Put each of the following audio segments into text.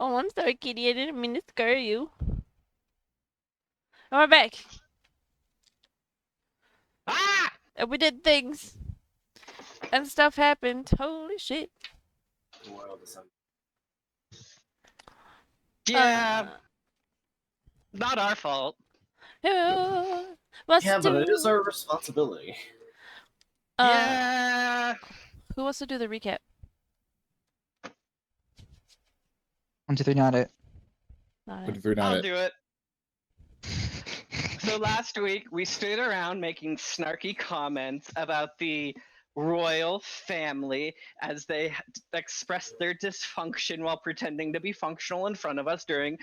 Oh, I'm sorry, Kitty. I didn't mean to scare you. And we're back. Ah! And we did things. And stuff happened. Holy shit. Yeah, not our fault. Who wants Yeah, but it is to... our responsibility. Yeah. Who wants to do the recap? 1, 2, 3, not it. Not But it. if you're not I'll it. do it. So last week we stood around making snarky comments about the royal family as they expressed their dysfunction while pretending to be functional in front of us during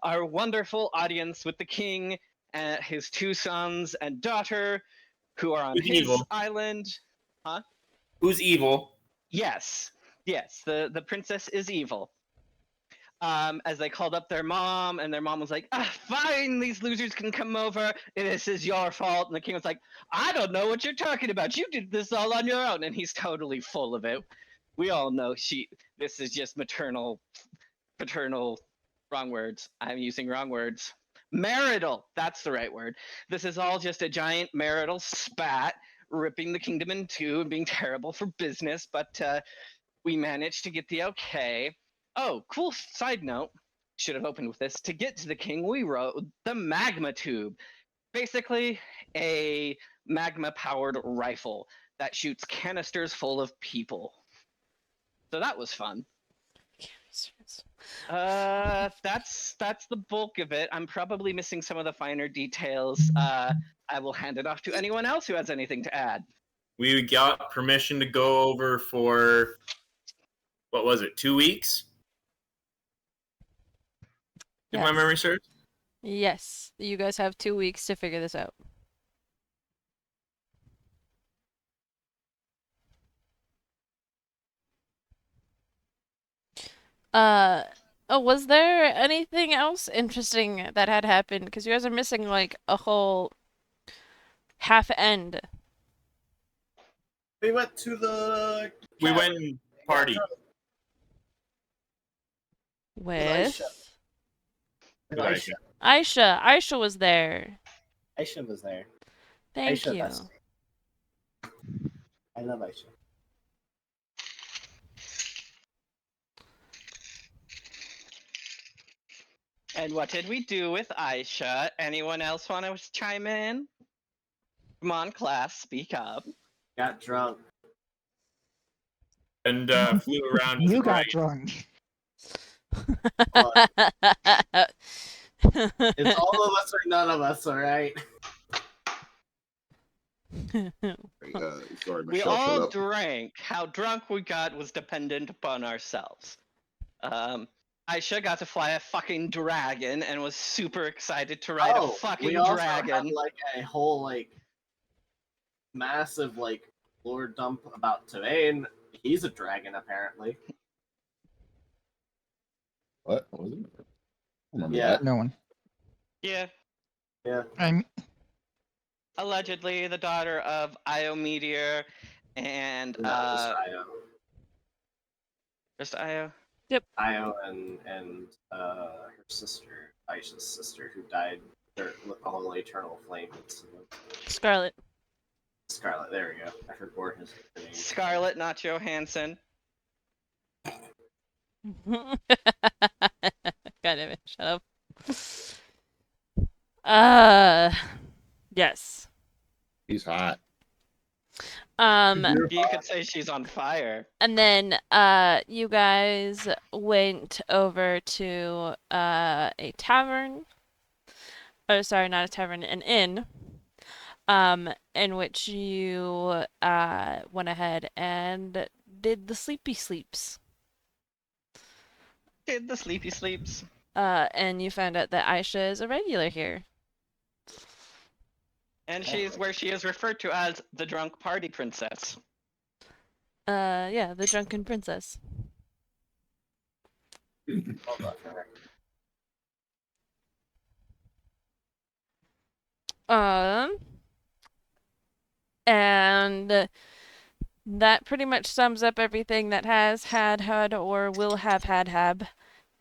our wonderful audience with the king and his two sons and daughter who are on Who's his evil? island. Who's evil? Yes, the princess is evil. As they called up their mom, and their mom was like, fine, these losers can come over. This is your fault. And the king was like, I don't know what you're talking about. You did this all on your own. And he's totally full of it. We all know this is just paternal, wrong words. I'm using wrong words. Marital, that's the right word. This is all just a giant marital spat, ripping the kingdom in two and being terrible for business. But we managed to get the okay. Oh, cool side note. Should have opened with this. To get to the king, we wrote the magma tube. Basically, a magma powered rifle that shoots canisters full of people. So that was fun. That's the bulk of it. I'm probably missing some of the finer details. I will hand it off to anyone else who has anything to add. We got permission to go over for, what was it, 2 weeks? If my memory serves. Yes. You guys have 2 weeks to figure this out. Oh, was there anything else interesting that had happened? Because you guys are missing, like, a whole half end. We went to the. We went and party. With Aisha. Aisha. Aisha was there. Aisha was there. Thank Aisha, you. I love Aisha. And what did we do with Aisha? Anyone else want to chime in? Come on, class, speak up. Got drunk. And flew around as a You got dragon. drunk. It's all of us or none of us, alright? Sorry, We Michelle, shut all up. drank. How drunk we got was dependent upon ourselves. Aisha got to fly a fucking dragon and was super excited to ride a fucking we also dragon. had like a whole massive lore dump about Tavain. He's a dragon apparently. What was it? I don't remember Yeah. that. No one. Yeah. Yeah. I'm Allegedly the daughter of Io Meteor and No, just Io. just Io. Io and her sister, Aisha's sister, who died with the whole eternal flame incident. Scarlet. Scarlet, there we go. I forgot his name. Scarlett, not Johansson. God damn it, shut up. Yes. He's hot. You could say she's on fire. And then you guys went over to a tavern. Oh, sorry, not a tavern, an inn. In which you went ahead and did the sleepy sleeps. Did the sleepy sleeps. And you found out that Aisha is a regular here. And she's where she is referred to as the drunk party princess. Yeah, the drunken princess. And that pretty much sums up everything that has had, or will have had,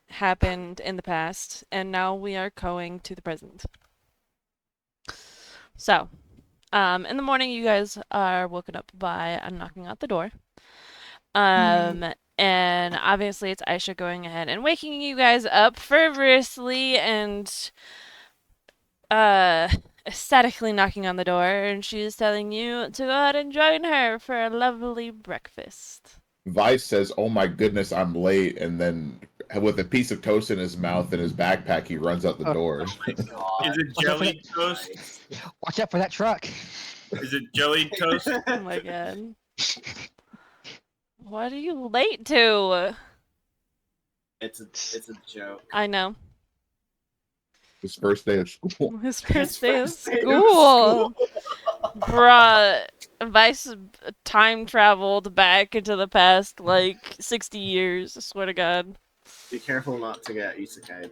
happened in the past, and now we are going to the present. So, in the morning, you guys are woken up by a knocking at the door. And obviously it's Aisha going ahead and waking you guys up fervorously and uh ecstatically knocking on the door, and she's telling you to go ahead and join her for a lovely breakfast. Vice says, "Oh my goodness, I'm late," and then with a piece of toast in his mouth and his backpack, he runs out the Oh. door. God. Is it Watch out for jelly that- toast? Nice. Watch out for that truck. Is it jelly toast? Oh my god. What are you late to? It's a joke. I know. His first day of school. His first His day of first day of school. school. Bruh, Vice time traveled back into the past like 60 years, I swear to God. Be careful not to get isekai.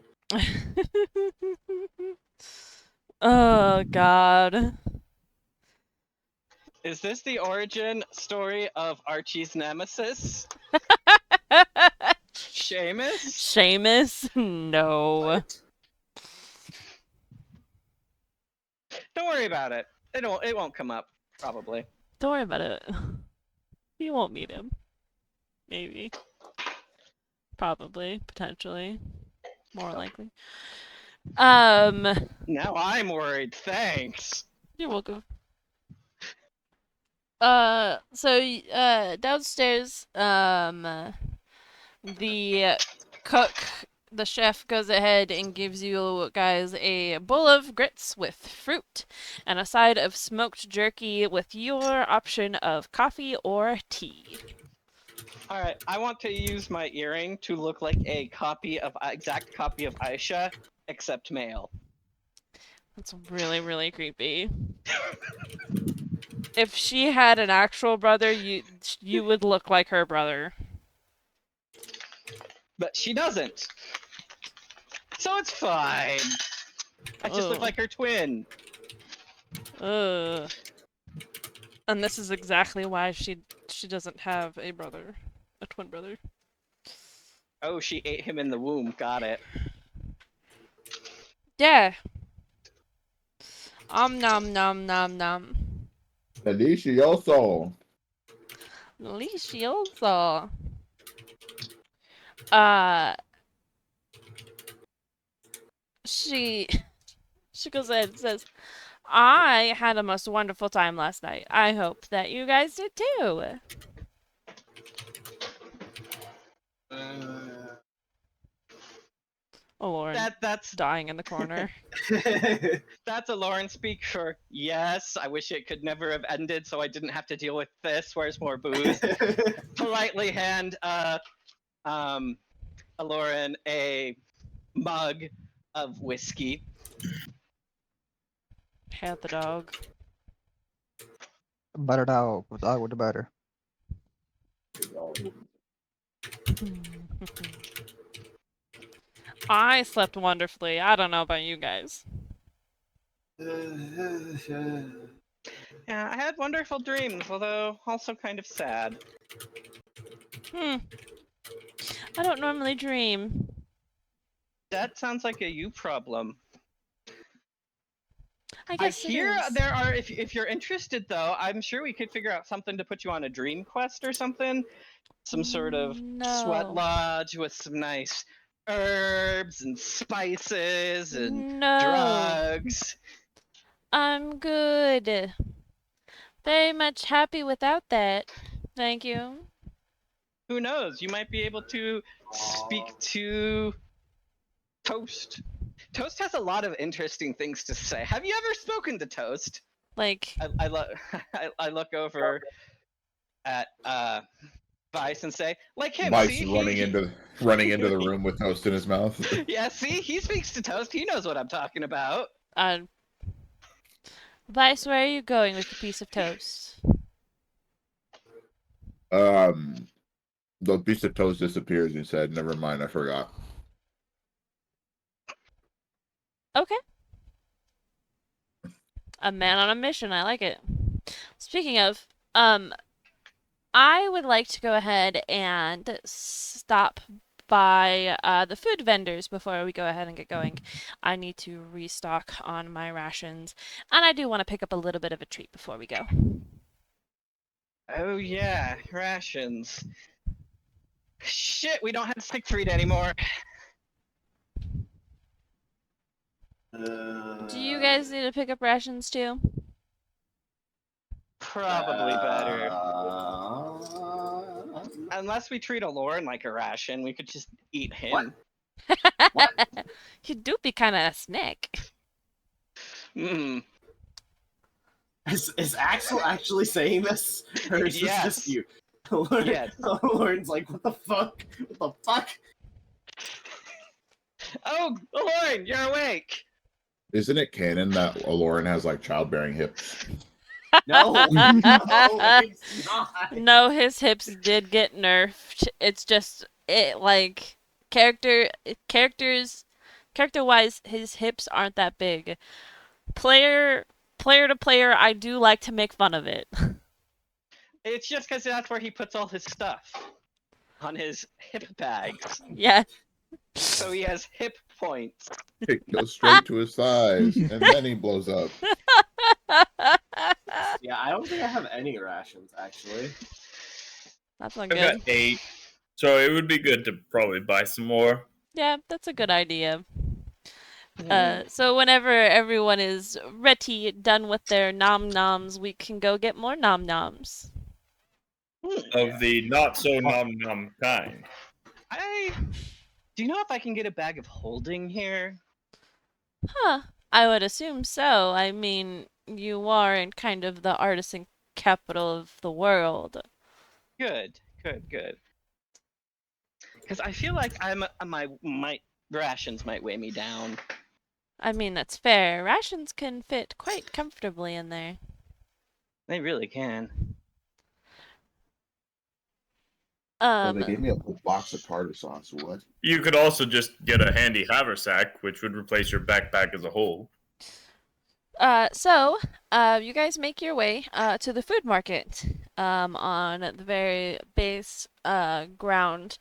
Oh, God. Is this the origin story of Archie's nemesis, Seamus? Seamus? No. What? Don't worry about it. It won't come up, probably. Don't worry about it. You won't meet him. Maybe. Probably. Potentially. More likely. Now I'm worried. Thanks. You're welcome. Downstairs, the cook, the chef goes ahead and gives you guys a bowl of grits with fruit and a side of smoked jerky with your option of coffee or tea. All right, I want to use my earring to look like a exact copy of Aisha, except male. That's really, really creepy. If she had an actual brother, you would look like her brother. But she doesn't. So it's fine. I just look Ugh. like her twin. Ugh. And this is exactly why she doesn't have a brother, a twin brother. Oh, she ate him in the womb. Got it. Yeah. Nom nom nom nom. Delicioso. Delicioso. Uh, she she goes ahead and says, "I had a most wonderful time last night. I hope that you guys did too." Oh, Lauren, That's dying in the corner. that's a Lauren speak for yes. I wish it could never have ended, so I didn't have to deal with this. Where's more booze? Politely hand a Lauren a mug of whiskey. Had the dog. Butter dog. Dog with the butter. I slept wonderfully. I don't know about you guys. Yeah, I had wonderful dreams, although also kind of sad. I don't normally dream. That sounds like a you problem. I I guess it hear is. there are, if you're interested though, I'm sure we could figure out something to put you on a dream quest or something. Some sort of sweat No. lodge with some nice herbs and spices and No. drugs. I'm good. Very much happy without that. Thank you. Who knows? You might be able to speak to Toast. Toast has a lot of interesting things to say. Have you ever spoken to Toast? Like, I look I look over at Vice and say, like him, Vice see? running into the room with toast in his mouth. Yeah, see? He speaks to Toast. He knows what I'm talking about. Vice, where are you going with the piece of toast? The piece of toast disappears. He said, "Never mind, I forgot." Okay. A man on a mission. I like it. Speaking of, I would like to go ahead and stop by the food vendors before we go ahead and get going. I need to restock on my rations, and I do want to pick up a little bit of a treat before we go. Oh yeah, rations. Shit, we don't have Siegfried anymore. Do you guys need to pick up rations too? Probably better. Uh, Unless we treat Aloran like a ration, we could just eat What? him. You do be kind of a snack. Hmm. Is Axel actually saying this, or is this Yes. just you? Lauren, Yes. Lauren's like, what the fuck? What the fuck? Oh, Aloran, you're awake. Isn't it canon that Aloran has like childbearing hips? No, no, it's not. No, his hips did get nerfed. It's just it like character wise, his hips aren't that big. Player to player, I do like to make fun of it. It's just because that's where he puts all his stuff. On his hip bags. Yeah. So he has hip points. It goes straight to his thighs, and then he blows up. Yeah, I don't think I have any rations actually. That's not I've good. got 8, so it would be good to probably buy some more. Yeah, that's a good idea. Hmm. So whenever everyone is ready, done with their nom noms, we can go get more nom noms. Of the not so nom nom kind. Do you know if I can get a bag of holding here? Huh. I would assume so. I mean, you are in kind of the artisan capital of the world. Good. Because I feel like my rations might weigh me down. I mean, that's fair. Rations can fit quite comfortably in there. They really can. So they gave me a whole box of tartar sauce. What? You could also just get a handy haversack, which would replace your backpack as a whole. So, you guys make your way to the food market on the very base ground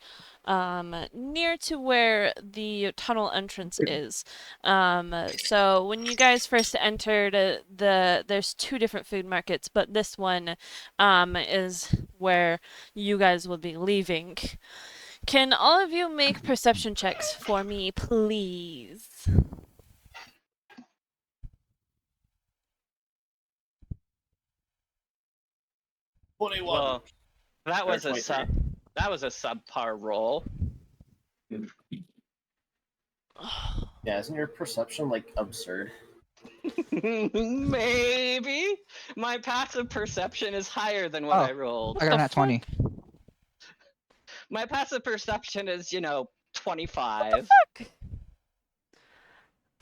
near to where the tunnel entrance is. So when you guys first entered, there's two different food markets, but this one is where you guys will be leaving. Can all of you make perception checks for me, please? Well, that was a 23. subpar roll. Yeah, isn't your perception like absurd? Maybe my passive perception is higher than what Oh. I rolled. I got a nat 20. My passive perception is 25.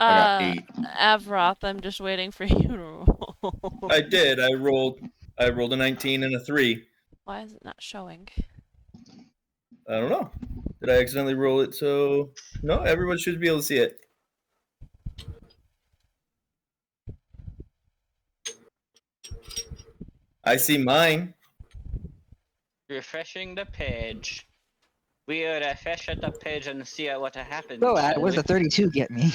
I got 8. Avroth, I'm just waiting for you to roll. I did. I rolled a 19 and a 3. Why is it not showing? I don't know. Did I accidentally roll it? So no, everyone should be able to see it. I see mine. Refreshing the page. We will refresh the page and see what happens. Go at it. Where's the 32 get me?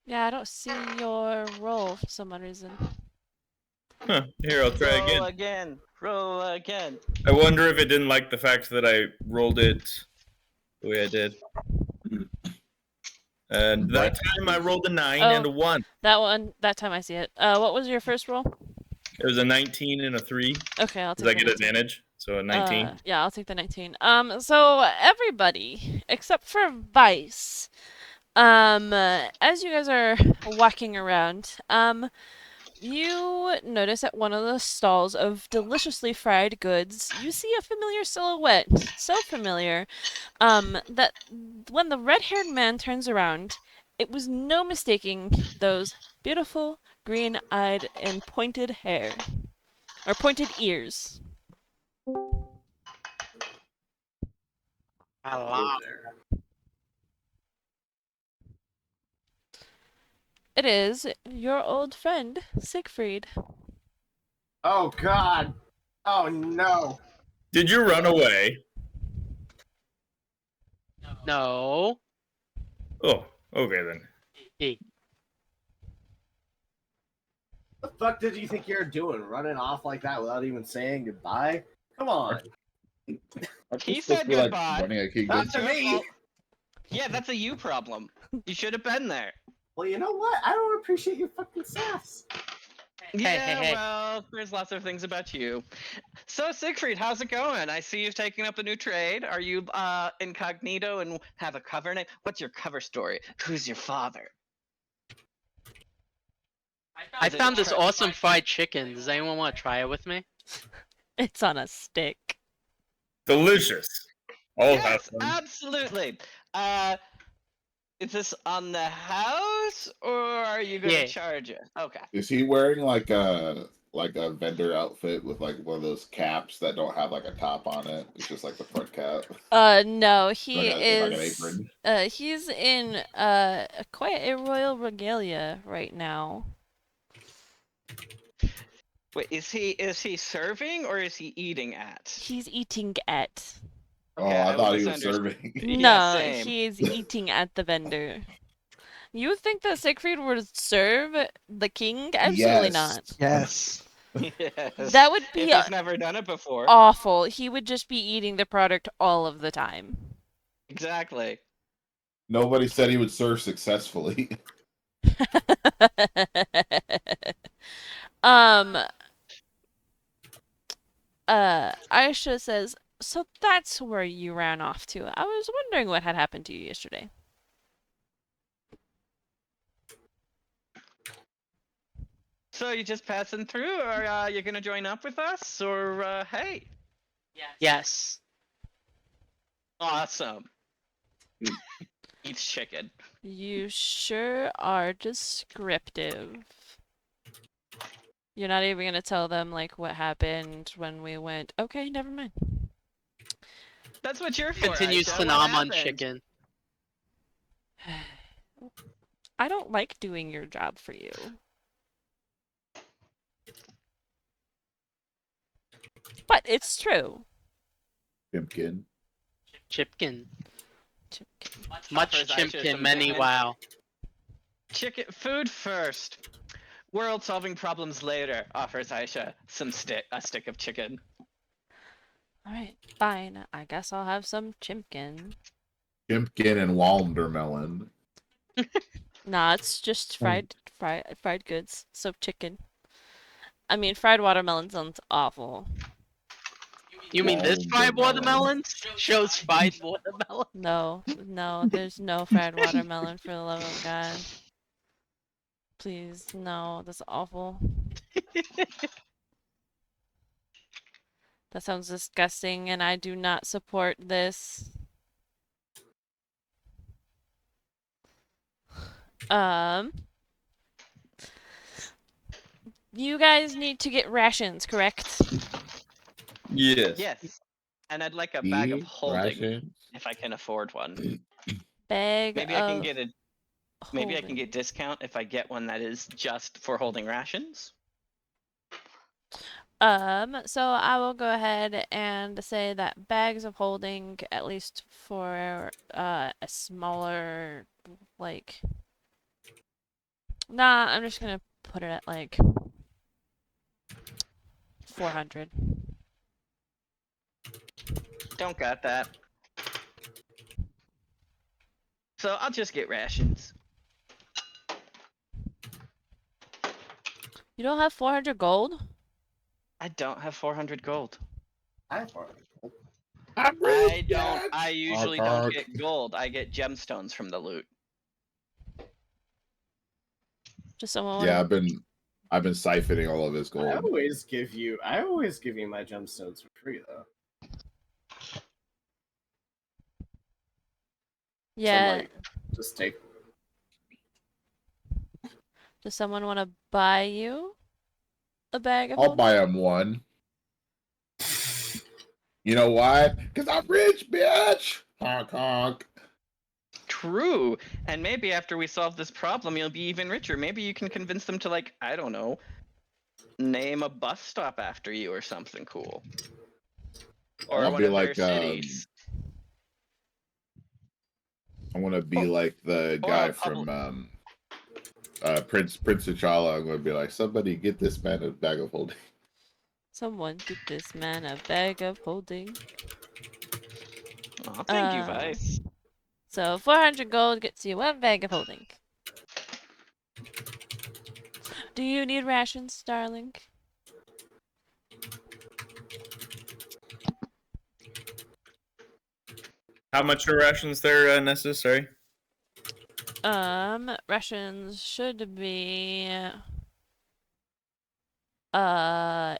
Yeah, I don't see your roll for some odd reason. Huh. Here, I'll try Roll again. again. Roll again. I wonder if it didn't like the fact that I rolled it the way I did. And that time I rolled a 9 and a 1. That time I see it. What was your first roll? It was a 19 and a 3. Okay, I'll take Because I the get 19. advantage. So a 19. Yeah, I'll take the 19. So everybody except for Vice, as you guys are walking around, you notice at one of the stalls of deliciously fried goods, you see a familiar silhouette. So familiar, that when the red-haired man turns around, it was no mistaking those beautiful, green-eyed, and pointed hair. Or pointed ears. Hello there. It is your old friend, Siegfried. Oh God! Oh no! Did you run away? No. Oh, okay then. Hey, What the fuck did you think you're doing? Running off like that without even saying goodbye? Come on! Aren't He you supposed said to be like goodbye. running a kingdom? Not It's to your me! fault. Yeah, that's a you problem. You should have been there. Well, you know what? I don't appreciate your fucking sass. hey. Well, there's lots of things about you. So, Siegfried, how's it going? I see you've taken up a new trade. Are you incognito and have a cover name? What's your cover story? Who's your father? I Is it found this tra- awesome fried chicken. Does anyone want to try it with me? It's on a stick. Delicious. I'll have Yes, some. absolutely. Is this on the house or are you gonna Yeah. charge it? Okay. Is he wearing like a vendor outfit with like one of those caps that don't have like a top on it? It's just like the front cap. No, he Like an is. apron. He's in quite a royal regalia right now. Wait, is he serving or is he eating at? He's eating at. Okay, Oh, I thought he was misunderstood. serving. Yeah, No, same. he's eating at the vendor. You think that Siegfried would serve the king? Absolutely Yes. not. Yes. Yes. That would If be he's never done it before. awful. He would just be eating the product all of the time. Exactly. Nobody said he would serve successfully. um, Aisha says, so that's where you ran off to. I was wondering what had happened to you yesterday. So you just passing through, or you gonna join up with us, or hey? Yes. Awesome. Eats chicken. You sure are descriptive. You're not even gonna tell them like what happened when we went. Okay, never mind. That's what you're for. Continues Aisha. to What nom on happened? chicken. I don't like doing your job for you. But it's true. Pimpkin. Chipkin. Offers Much Aisha chimpkin, some many chicken. wow. Chicken food first. World solving problems later. Offers Aisha a stick of chicken. Alright, fine. I guess I'll have some chimpkin. Pimpkin and Waldermelon. Nah, it's just fried goods. So chicken. I mean, fried watermelon sounds awful. You mean this fried Watermelon. watermelon? Shows fried watermelon? No, there's no fried watermelon for the love of God. Please, no, that's awful. That sounds disgusting, and I do not support this. You guys need to get rations, correct? Yes. Yes. And I'd like a bag of holding Rations. if I can afford one. Bag Maybe of I can get a maybe I can holding. get discount if I get one that is just for holding rations. So I will go ahead and say that bags of holding, at least for a smaller, like, nah, I'm just gonna put it at like 400. Don't got that. So I'll just get rations. You don't have 400 gold? I don't have 400 gold. I I'm I don't. I Honk, usually don't honk. get gold. I get gemstones from the loot. Just someone Yeah, wanna... I've been siphoning all of his I gold. always give you my gemstones for free though. Yeah, So like, just take. does someone want to buy you a bag of I'll holding? buy him one. You know why? Because I'm rich, bitch. Honk honk. True. And maybe after we solve this problem, you'll be even richer. Maybe you can convince them to, like, I don't know, name a bus stop after you or something cool. Or I'll one be of their like, cities. I want to be like the Or a guy public. from Prince T'Challa. I'm going to be like, somebody get this man a bag of holding. Someone get this man a bag of holding. Oh, thank you, Vice. So 400 gold gets you one bag of holding. Do you need rations, darling? How much are rations there, necessary? Rations should be uh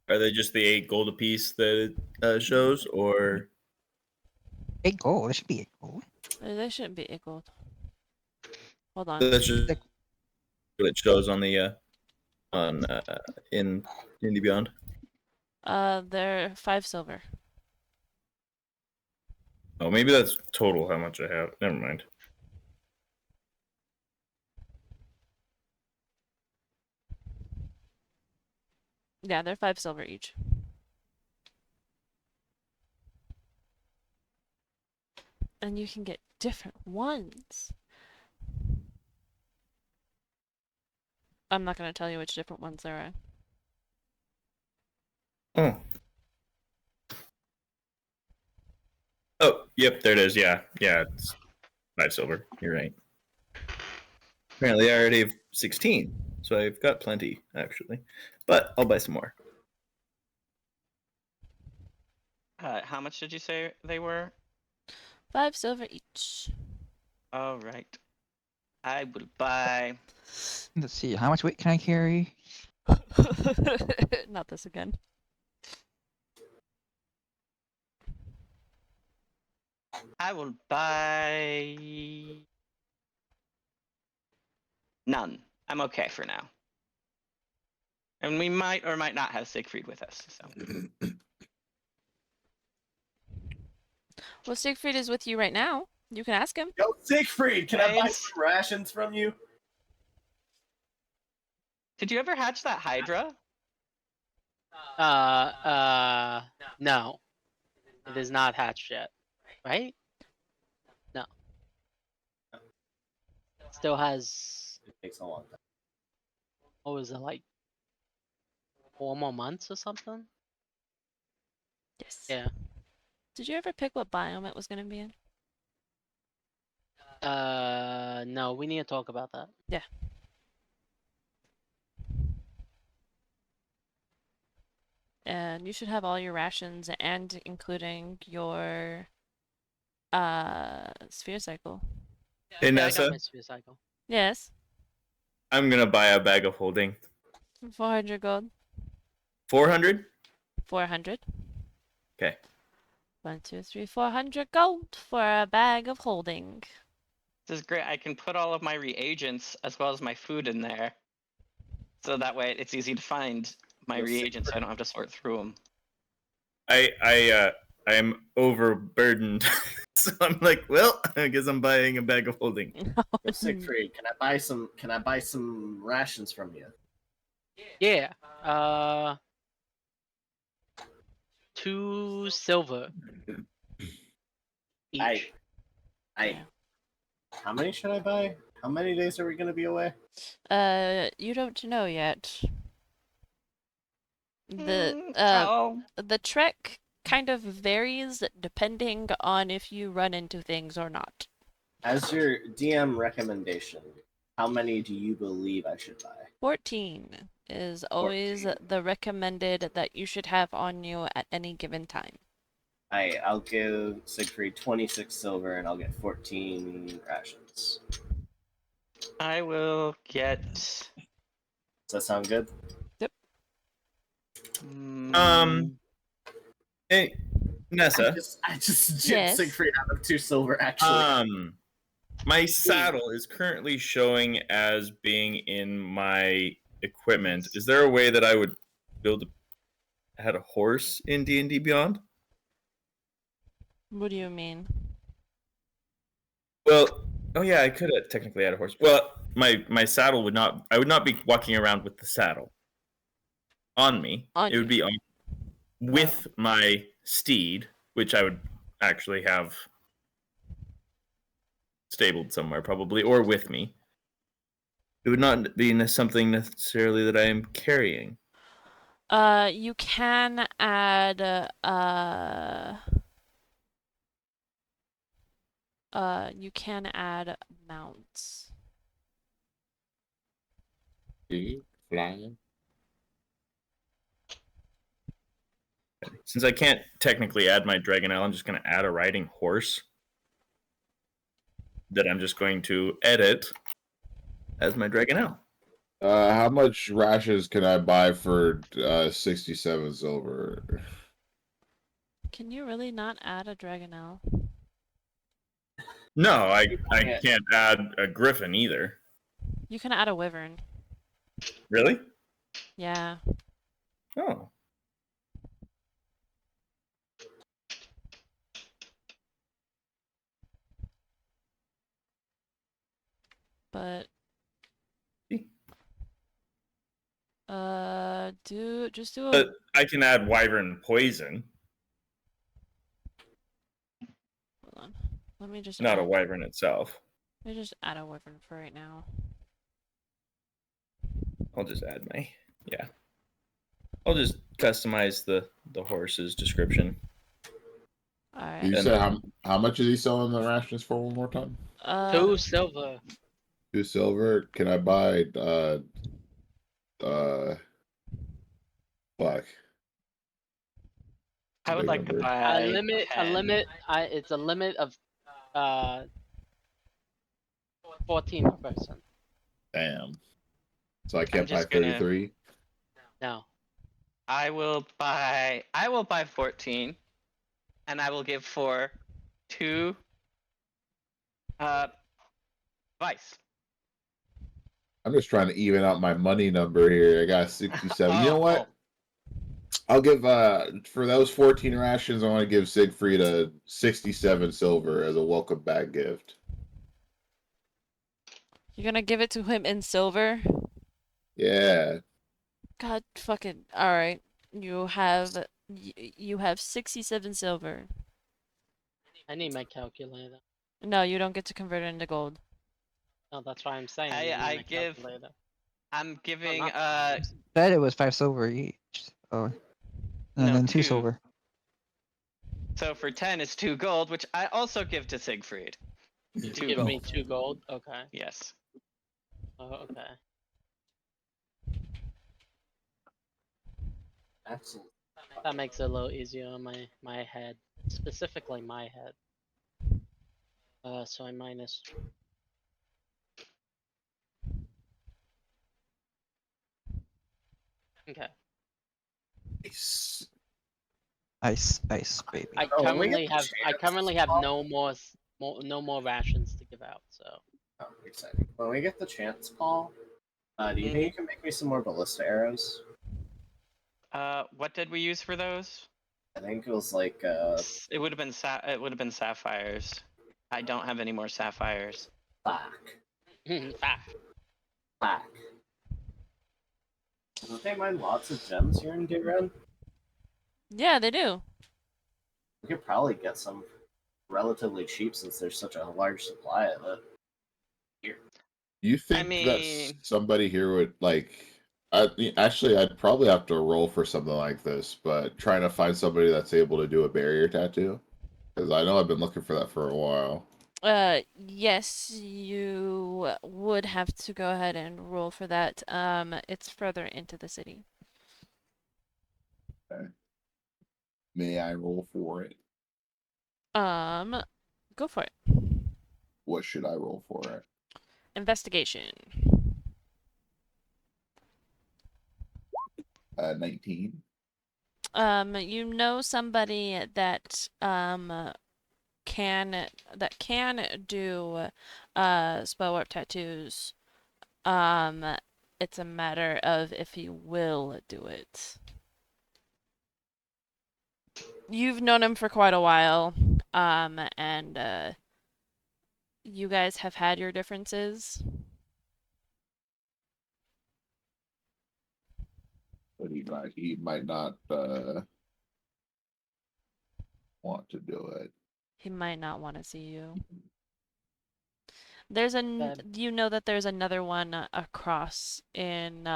Are they just the 8 gold apiece that it shows, or 8 gold. It should be 8 gold. they shouldn't be 8 gold. Hold on. that's just Like- what it shows on the in D&D Beyond? They're 5 silver. Oh, maybe that's total how much I have. Never mind. Yeah, they're 5 silver each. And you can get different ones. I'm not gonna tell you which different ones there are. Oh. Oh, yep, there it is. Yeah, it's 5 silver. You're right. Apparently, I already have 16, so I've got plenty actually. But I'll buy some more. How much did you say they were? 5 silver each. All right. I will buy. Let's see. How much weight can I carry? Not this again. I will buy. None. I'm okay for now. And we might or might not have Siegfried with us. So Well, Siegfried is with you right now. You can ask him. Yo, Siegfried, can I buy Thanks. some rations from you? did you ever hatch that Hydra? No. It is not hatched yet. Right? No. Still has, It takes a long time. what was it, like 4 more months or something? Yes. Yeah. Did you ever pick what biome it was gonna be in? No, we need to talk about that. Yeah. And you should have all your rations and including your sphere cycle. Hey, Yeah, I Nessa, got my sphere cycle. Yes. I'm gonna buy a bag of holding. 400 gold. 400? 400. Okay. 1, 2, 3, 400 gold for a bag of holding. This is great. I can put all of my reagents as well as my food in there. So that way it's easy to find my Yo, reagents. So I don't have to sort through them. I am overburdened, so I'm like, well, I guess I'm buying a bag of holding. Yo, Siegfried, can I buy some rations from you? Yeah. 2 silver each. I how many should I buy? How many days are we gonna be away? You don't know yet. Oh, The trek kind of varies depending on if you run into things or not. As your DM recommendation, how many do you believe I should buy? 14 is always 14. the recommended that you should have on you at any given time. I'll give Siegfried 26 silver and I'll get 14 rations. I will get. Does that sound good? mm, Hey, Nessa. I just gypped Yes. Siegfried out of 2 silver actually. My saddle is currently showing as being in my equipment. Is there a way that I would build had a horse in D&D Beyond? What do you mean? Well, Oh yeah, I could have technically had a horse. Well, my saddle would not. I would not be walking around with the saddle on me. On It would you. be on with my steed, which I would actually have stabled somewhere, probably, or with me. It would not be something necessarily that I am carrying. You can add you can add mounts. See? Flying. Since I can't technically add my Dragonelle, I'm just going to add a riding horse that I'm just going to edit as my Dragonelle. How much rations can I buy for 67 silver? Can you really not add a Dragonelle? No, I Yeah. can't add a Griffin either. You can add a Wyvern. Really? Yeah. Oh. But See? just do a But I can add Wyvern Poison, hold on. Let me just not a add Wyvern itself. let me just add a Wyvern for right now. I'll just add my yeah. I'll just customize the horse's description. Alright. You And said then how much are these selling the rations for one more time? 2 silver. 2 silver. Can I buy uh fuck. I would Big like to number. buy A limit. 10. It's a limit of uh 14 per person. Damn. So I I'm can't buy just gonna. 33. No. I will buy 14, and I will give for 2 vice. I'm just trying to even out my money number here. I got 67. You know Oh, what? I'll give for those 14 rations, I want to give Siegfried a 67 silver as a welcome back gift. You're gonna give it to him in silver? Yeah. God fucking alright. You have 67 silver. I need my calculator. No, you don't get to convert it into gold. No, that's what I'm saying. I- I need I my give- calculator. I'm No, giving not Said it was 5 silver each. Oh, and No, then 2 2. silver. So for 10 is 2 gold, which I also give to Siegfried. you 2 give gold. me 2 gold. Okay. Yes. Oh, okay. Excellent. That makes it a little easier on my head, specifically my head. So I minus. Okay. Nice. Ice, baby. I Oh, when we currently get the have chance, no more rations to give out. So Oh, exciting. When we get the chance, Paul, do you think you can make me some more ballista arrows? What did we use for those? I think it was like It would have been sapphires. I don't have any more sapphires. fuck. ah, Fuck. Don't they mine lots of gems here in Gigren? Yeah, they do. We could probably get some relatively cheap since there's such a large supply of it. You think that mean- somebody here would like? Actually, I'd probably have to roll for something like this, but trying to find somebody that's able to do a barrier tattoo, because I know I've been looking for that for a while. Yes, you would have to go ahead and roll for that. It's further into the city. May I roll for it? Go for it. What should I roll for it? Investigation. 19. You know somebody that can do spell warp tattoos. It's a matter of if he will do it. You've known him for quite a while, and you guys have had your differences. But he might not want to do it. He might not want to see you. There's Then you know that there's another one across in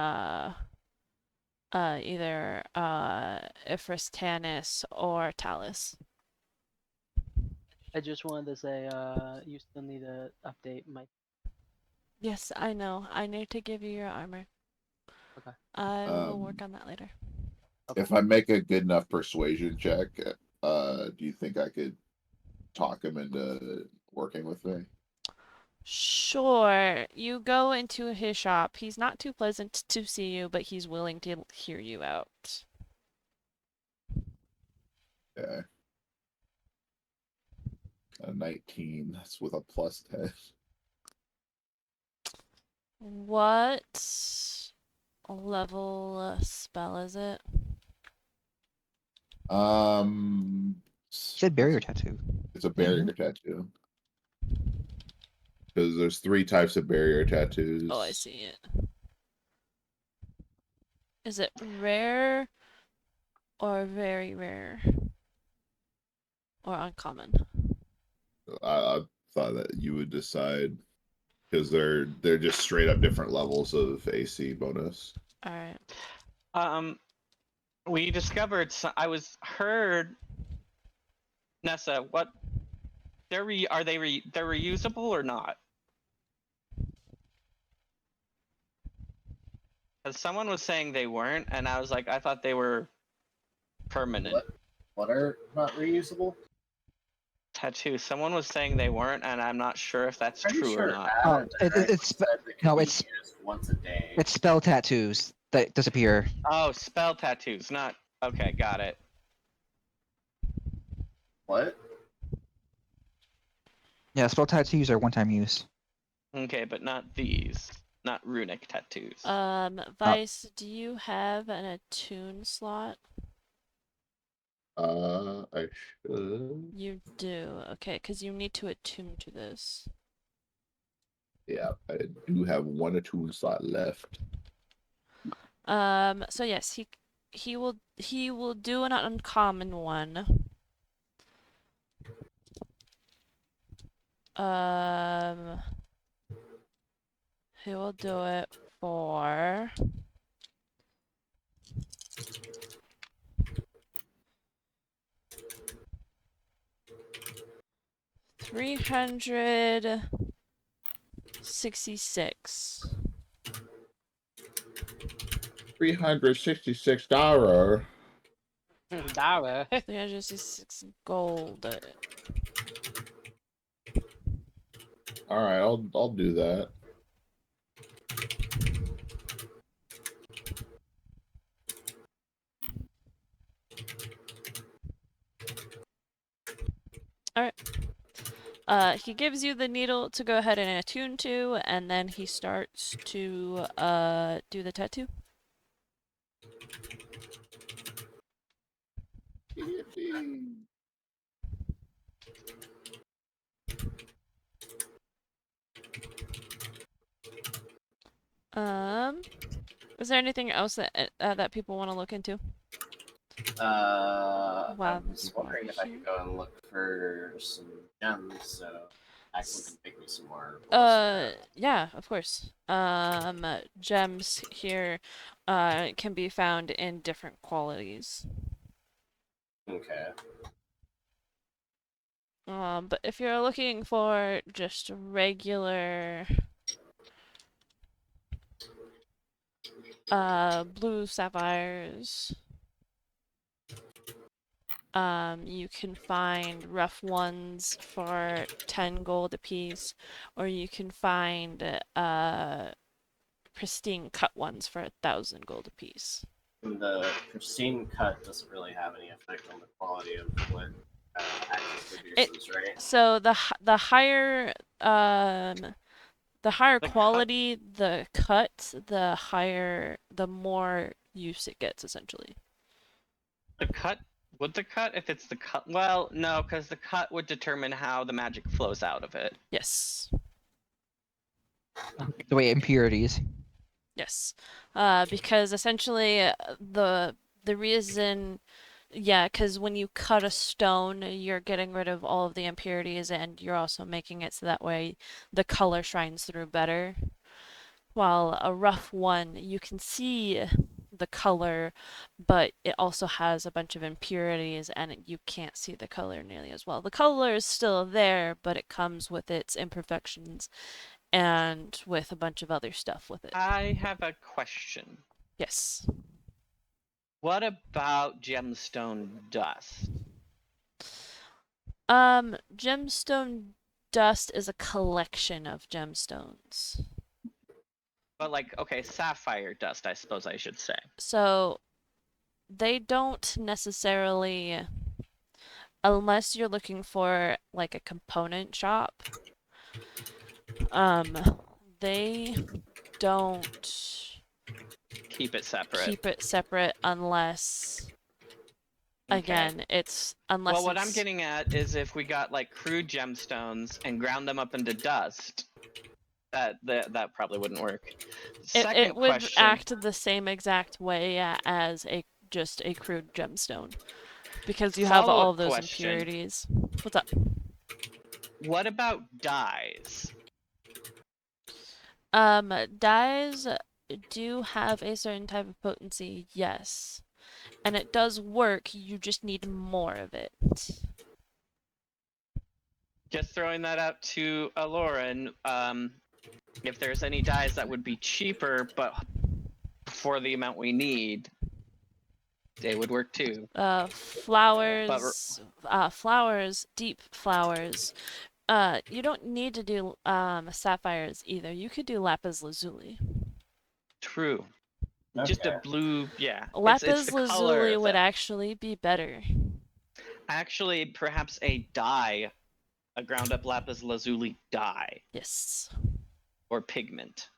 either Ifris Tanis or Talus. I just wanted to say, you still need to update my. Yes, I know. I need to give you your armor. Okay. I will work on that later. If I make a good enough persuasion check, do you think I could talk him into working with me? Sure. You go into his shop. He's not too pleasant to see you, but he's willing to hear you out. Yeah. A 19. That's with a +10. What level spell is it? Said barrier tattoo. It's a barrier tattoo. Because there's 3 types of barrier tattoos. Oh, I see it. Is it rare or very rare? Or uncommon? I thought that you would decide because they're just straight up different levels of AC bonus. Alright. We discovered. I was heard. Nessa, what? They're reusable or not? Because someone was saying they weren't, and I was like, I thought they were permanent What are not reusable? tattoos. Someone was saying they weren't, and I'm not sure if that's Pretty true or sure not. Adam It's directly said they could no, be it's used once a day. it's spell tattoos that disappear. Oh, spell tattoos, not okay. Got it. What? Yeah, spell tattoos are one-time use. Okay, but not these. Not runic tattoos. Vice, do you have an attune slot? I should. You do. Okay, because you need to attune to this. Yeah, I do have 1 or 2 slot left. So yes, he will do an uncommon one. Um, he will do it for 366. $366. Dara. 366 gold. All right, I'll do that. He gives you the needle to go ahead and attune to, and then he starts to do the tattoo. Is there anything else that people want to look into? I Wow, was people are wondering if I here. could go and look for some gems, so Axel can make me some more. Yeah, of course. Gems here, can be found in different qualities. Okay. But if you're looking for just regular, blue sapphires, you can find rough ones for 10 gold apiece, or you can find, pristine cut ones for 1,000 gold apiece. And the pristine cut doesn't really have any effect on the quality of what Axel produces, right? So the higher the higher The cut, quality the cut, the more use it gets essentially. the cut Would the cut, if it's the cut? Well, no, because the cut would determine how the magic flows out of it. Yes. The way impurities. Yes. Because essentially the reason, yeah, because when you cut a stone, you're getting rid of all of the impurities, and you're also making it so that way the color shines through better. While a rough one, you can see the color, but it also has a bunch of impurities, and you can't see the color nearly as well. The color is still there, but it comes with its imperfections and with a bunch of other stuff with it. I have a question. Yes. What about gemstone dust? Gemstone dust is a collection of gemstones. But like, okay, sapphire dust, I suppose I should say. So they don't necessarily, unless you're looking for like a component shop, they don't Keep it separate. keep it separate unless, again, unless Well, what I'm it's getting at is if we got like crude gemstones and ground them up into dust, that probably wouldn't work. Second it would question. act the same exact way as just a crude gemstone because you have all of Follow-up those question. impurities. What's up? What about dyes? Dyes do have a certain type of potency, yes. And it does work, you just need more of it. Just throwing that out to Aloran. If there's any dyes that would be cheaper, but for the amount we need, they would work too. Flowers, deep flowers. You don't need to do sapphires either. You could do lapis lazuli. True. Just a Okay. blue, yeah. It's Lapis the color lazuli of would it. actually be better. Actually, perhaps a dye, a ground up lapis lazuli dye Yes. or pigment.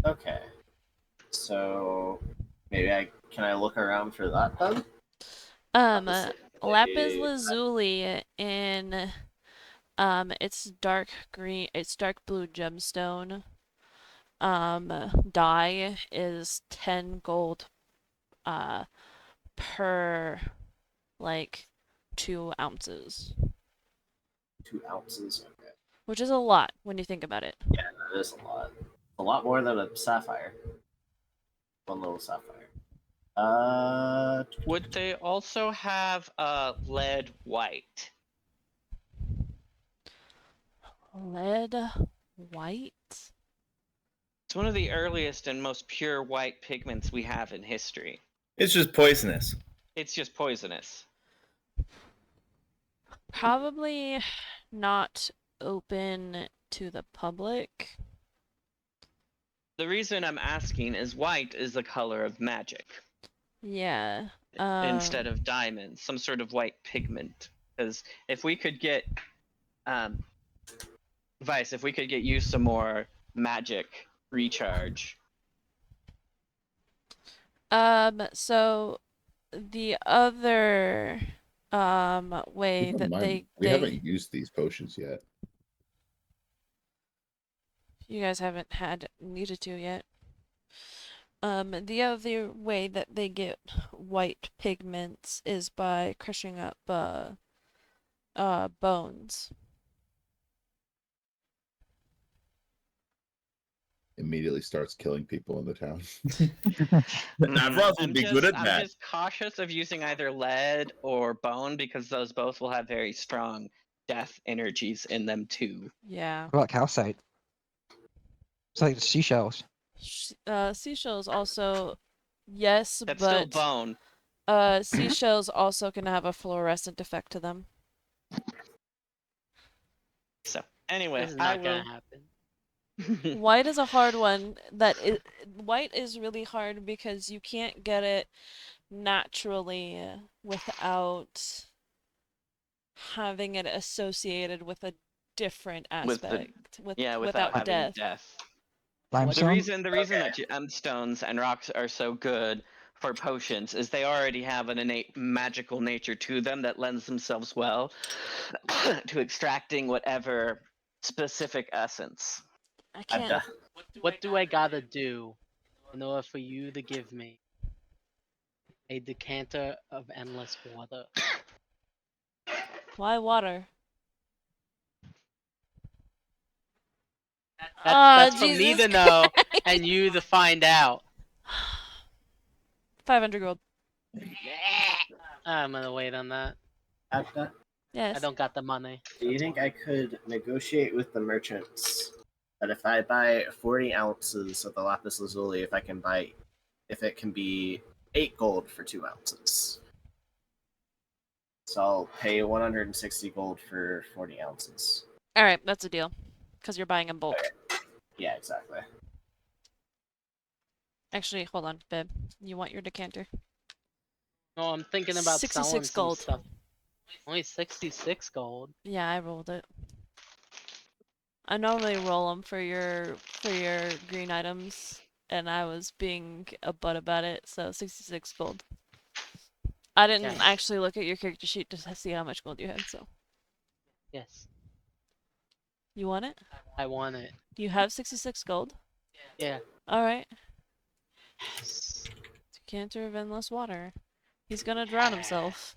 Okay. So maybe can I look around for that then? Lapis lazuli in it's dark green, it's dark blue gemstone. Dye is 10 gold per like 2 ounces, 2 ounces. Okay. which is a lot when you think about it. Yeah, that is a lot. A lot more than a sapphire. One little sapphire. Would they also have lead white? Lead white? It's one of the earliest and most pure white pigments we have in history. It's just poisonous. It's just poisonous. Probably not open to the public. The reason I'm asking is white is the color of magic. Yeah. Instead of diamonds, some sort of white pigment. Because if we could get, Vice, if we could get you some more magic recharge. So the other way Keep in that mind, we they haven't used these potions yet. you guys haven't needed to yet. The other way that they get white pigments is by crushing up bones. Immediately starts killing people in the town. Ross would be good at I'm that. just cautious of using either lead or bone because those both will have very strong death energies in them too. Yeah. What about calcite? It's like seashells. Seashells also, yes, That's still but bone. seashells also can have a fluorescent effect to them. So anyway, This is I not gonna will. happen. White is a hard one. White is really hard because you can't get it naturally without having it associated with a different With the- aspect, without without having death. death. The Limestone. reason that gemstones and rocks are so good for potions is they already have an innate magical nature to them that lends themselves well to extracting whatever specific essence. I can't. Adda. What do I gotta do in order for you to give me a decanter of endless water? Why water? That's for me Jesus to know Christ. and you to find out. 500 gold. I'm gonna wait on that. Adda, I Yes. don't got the money. do you think I could negotiate with the merchants that if I buy 40 ounces of the lapis lazuli, if it can be 8 gold for 2 ounces? So I'll pay 160 gold for 40 ounces. All right, that's a deal. Because you're buying in bulk. Okay. Yeah, exactly. Actually, hold on, babe. You want your decanter? No, I'm thinking about 66 selling some gold. stuff. Only 66 gold. Yeah, I rolled it. I normally roll them for your green items, and I was being a butt about it, so 66 gold. I didn't Yes. actually look at your character sheet to see how much gold you had, so. Yes, You want it? I want it. You have 66 gold? Yeah. Alright. Yes. Decanter of endless water. He's gonna drown himself.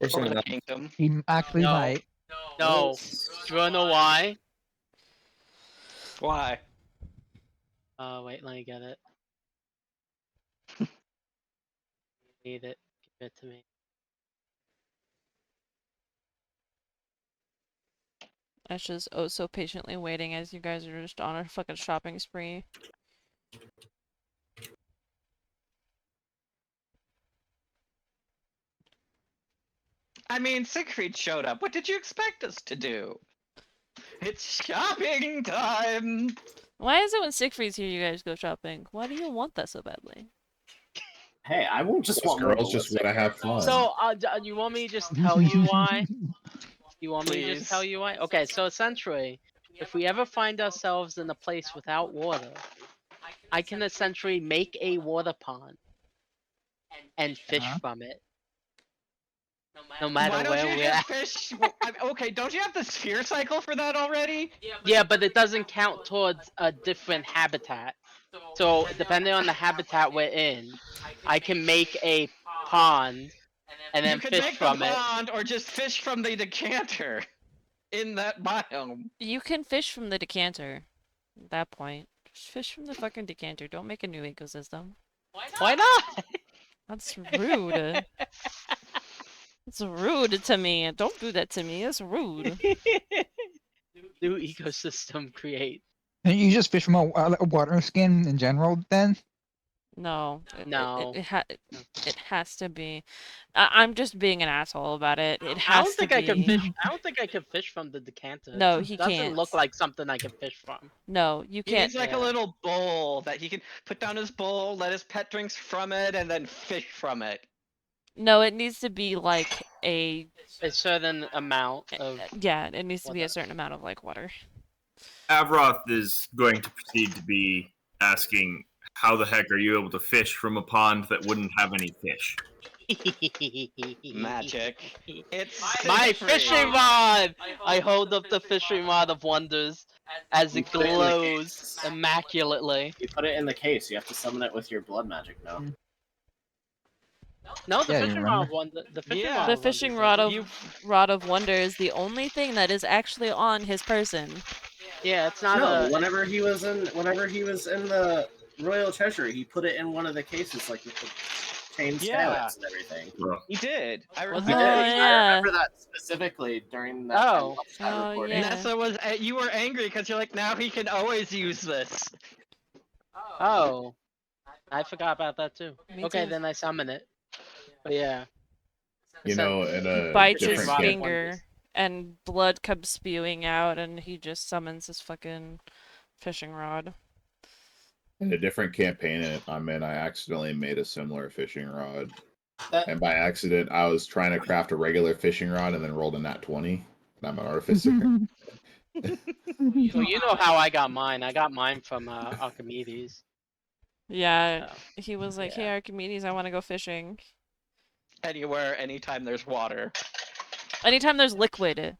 Or Or someone the else. kingdom. He actually No. might. No. Do you wanna know why? Why? Wait, let me get it. Need it. Give it to me. Ash is oh so patiently waiting as you guys are just on a fucking shopping spree. I mean, Siegfried showed up. What did you expect us to do? It's shopping time! Why is it when Siegfried's here you guys go shopping? Why do you want that so badly? Hey, I won't just Those want more girls just ballistic want to have arrows. fun. So, you want me to just tell you why? You want me to just Please. tell you why? Okay, so essentially, if we ever find ourselves in a place without water, I can essentially make a water pond and fish Uh-huh. from it. No matter Why don't where you we're just at. fish? Okay, don't you have the sphere cycle for that already? Yeah, but it doesn't count towards a different habitat. So, depending on the habitat we're in, I can make a pond and You then could fish make the from it. pond or just fish from the decanter in that biome. You can fish from the decanter. At that point. Just fish from the fucking decanter. Don't make a new ecosystem. Why not? That's rude. It's rude to me. Don't do that to me. It's rude. New ecosystem create. And you just fish from a water skin in general, then? No. No. It has to be. I'm just being an asshole about it. It I don't has to think I can be. fish. I don't think I can fish from the decanter. No, It he doesn't can't. look like something I can fish from. No, you He can't. needs like a Yeah. little bowl that he can put down his bowl, let his pet drinks from it, and then fish from it. No, it needs to be like a. A certain amount of. Yeah, it needs to be a Whatever. certain amount of like water. Avroth is going to proceed to be asking, how the heck are you able to fish from a pond that wouldn't have any fish? Magic. It's My Siegfried. fishing rod! I hold up the fishing rod of wonders as You it put it in the glows case. immaculately. You put it in the case. You have to summon it with your blood magic now. No, the Yeah, you fishing remember. rod of wonder. The fishing Yeah. rod. The of fishing wonders rod does of it. Rod of Wonder is the only thing that is actually on his person. Yeah, it's not No, a. whenever he was in the royal treasury, he put it in one of the cases, like with the chain Yeah. skylets and everything. Well, He did. I Was he it? Oh, did. I yeah. remember that specifically during that Oh. lunchtime Oh, recording. yeah. Nessa was. You were angry because you're like, now he can always use this. Oh. I forgot about that too. Me Okay, too. then I summon it. But yeah. You know, in He a bites Fishing his different rod of camp, wonders. finger and blood comes spewing out and he just summons his fucking fishing rod. in a different campaign I'm in, I accidentally made a similar fishing rod. That- And by accident, I was trying to craft a regular fishing rod and then rolled a nat 20. And I'm an artificer. Well, you know how I got mine. I got mine from Archimedes. Yeah, So, he was like, "Hey Yeah. Archimedes, I want to go fishing." Anywhere, anytime there's water. Anytime there's liquid.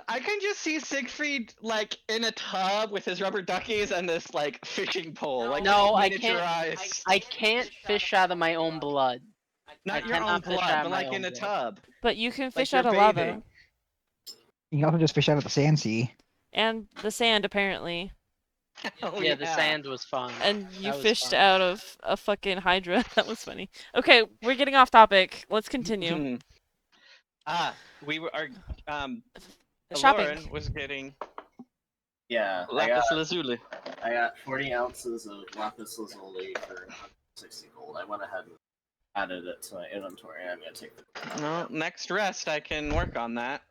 I can just see Siegfried like in a tub with his rubber duckies and this like fishing pole, like No, I miniaturized. I can't fish out of my own blood. Not I your own cannot fish blood, out but of my like in own a blood. tub. But you can Like fish you're out of lava. bathing. You can also just fish out of the sand sea. And the sand, apparently. Oh Yeah, the sand was fun. And you That was fished fun. out of a fucking hydra. That was funny. Okay, we're getting off topic. Let's continue. We were Shopping. Lauren was getting Yeah, lapis lazuli. I got 40 ounces of lapis lazuli for 160 gold. I went ahead and added it to my inventory. I'm gonna take the. Well, next rest I can work on that.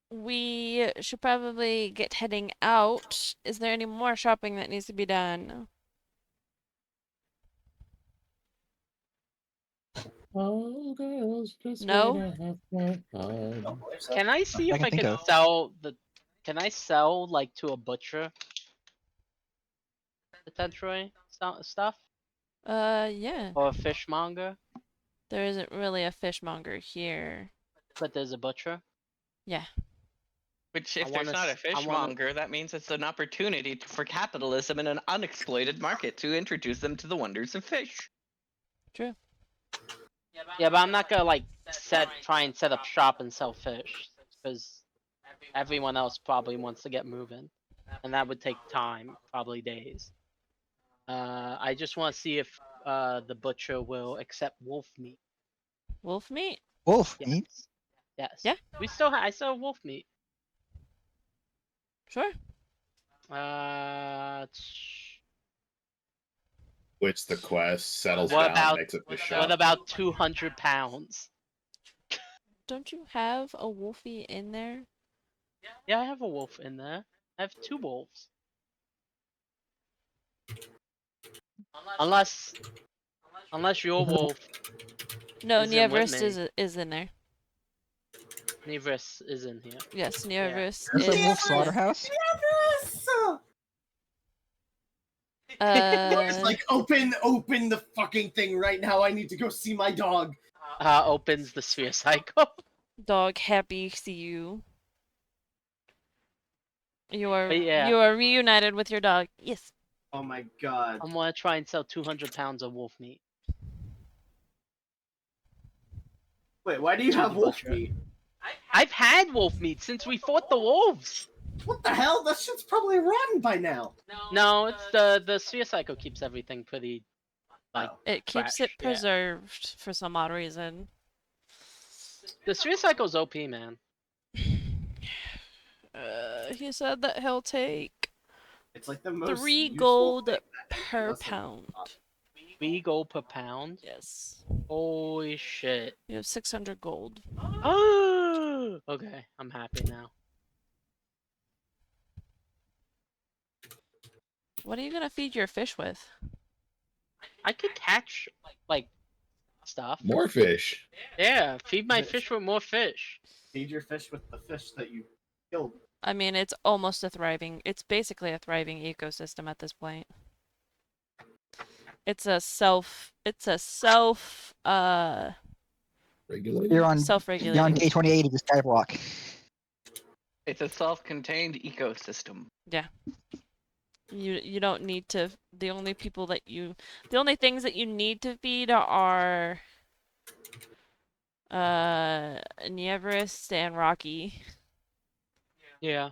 We should probably get heading out. Is there any more shopping that needs to be done? Oh, girls just No? wanna have fun. Don't believe so. Can I see I if can I think can of. sell the? Can I sell like to a butcher? Potentially stuff Yeah. or a fishmonger, There isn't really a fishmonger here. but there's a butcher. Yeah. Which, I if there's wanna not a s- I wanna- fishmonger, that means it's an opportunity for capitalism in an unexploited market to introduce them to the wonders of fish. True. Yeah, but I'm not gonna like try and set up shop and sell fish because everyone else probably wants to get moving, and that would take time, probably days. I just want to see if the butcher will accept wolf meat. Wolf meat? Wolf Yes. meat. Yes. Yeah. I still have wolf meat. Sure. Which the quest settles What down, about- makes it the What shop. about 200 pounds? Don't you have a wolfie in there? Yeah, I have a wolf in there. I have 2 wolves. Unless your wolf No, is in with Nievrist me. is in there. Nevris is in here. Yes, Nievrist There's a wolf is. slaughterhouse. It's like open the fucking thing right now. I need to go see my dog. Opens the sphere cycle. Dog, happy see you. You are But yeah. you are reunited with your dog. Yes. Oh my god. I'm gonna try and sell 200 pounds of wolf meat. Wait, why do you To have the wolf butcher. meat? I've had wolf meat since we fought the wolves. What the hell? That shit's probably rotten by now. No, it's the sphere cycle keeps everything pretty. Like Oh. It keeps fresh, it yeah. preserved for some odd reason. The sphere cycle's OP, man. He said that he'll take It's like the most 3 useful gold thing that per doesn't- pound. 3 gold per pound. Yes. Holy shit. You have 600 gold. Oh. Okay, I'm happy now. What are you gonna feed your fish with? I could catch like stuff. More fish. Yeah, feed my Fish. fish with more fish. Feed your fish with the fish that you killed. I mean, it's almost a thriving. It's basically a thriving ecosystem at this point. It's a self. Regulated. You're on Self-regulating. day 28 of the skyblock. It's a self-contained ecosystem. You don't need to. The only things that you need to feed are Nievrist and Rocky, Yeah.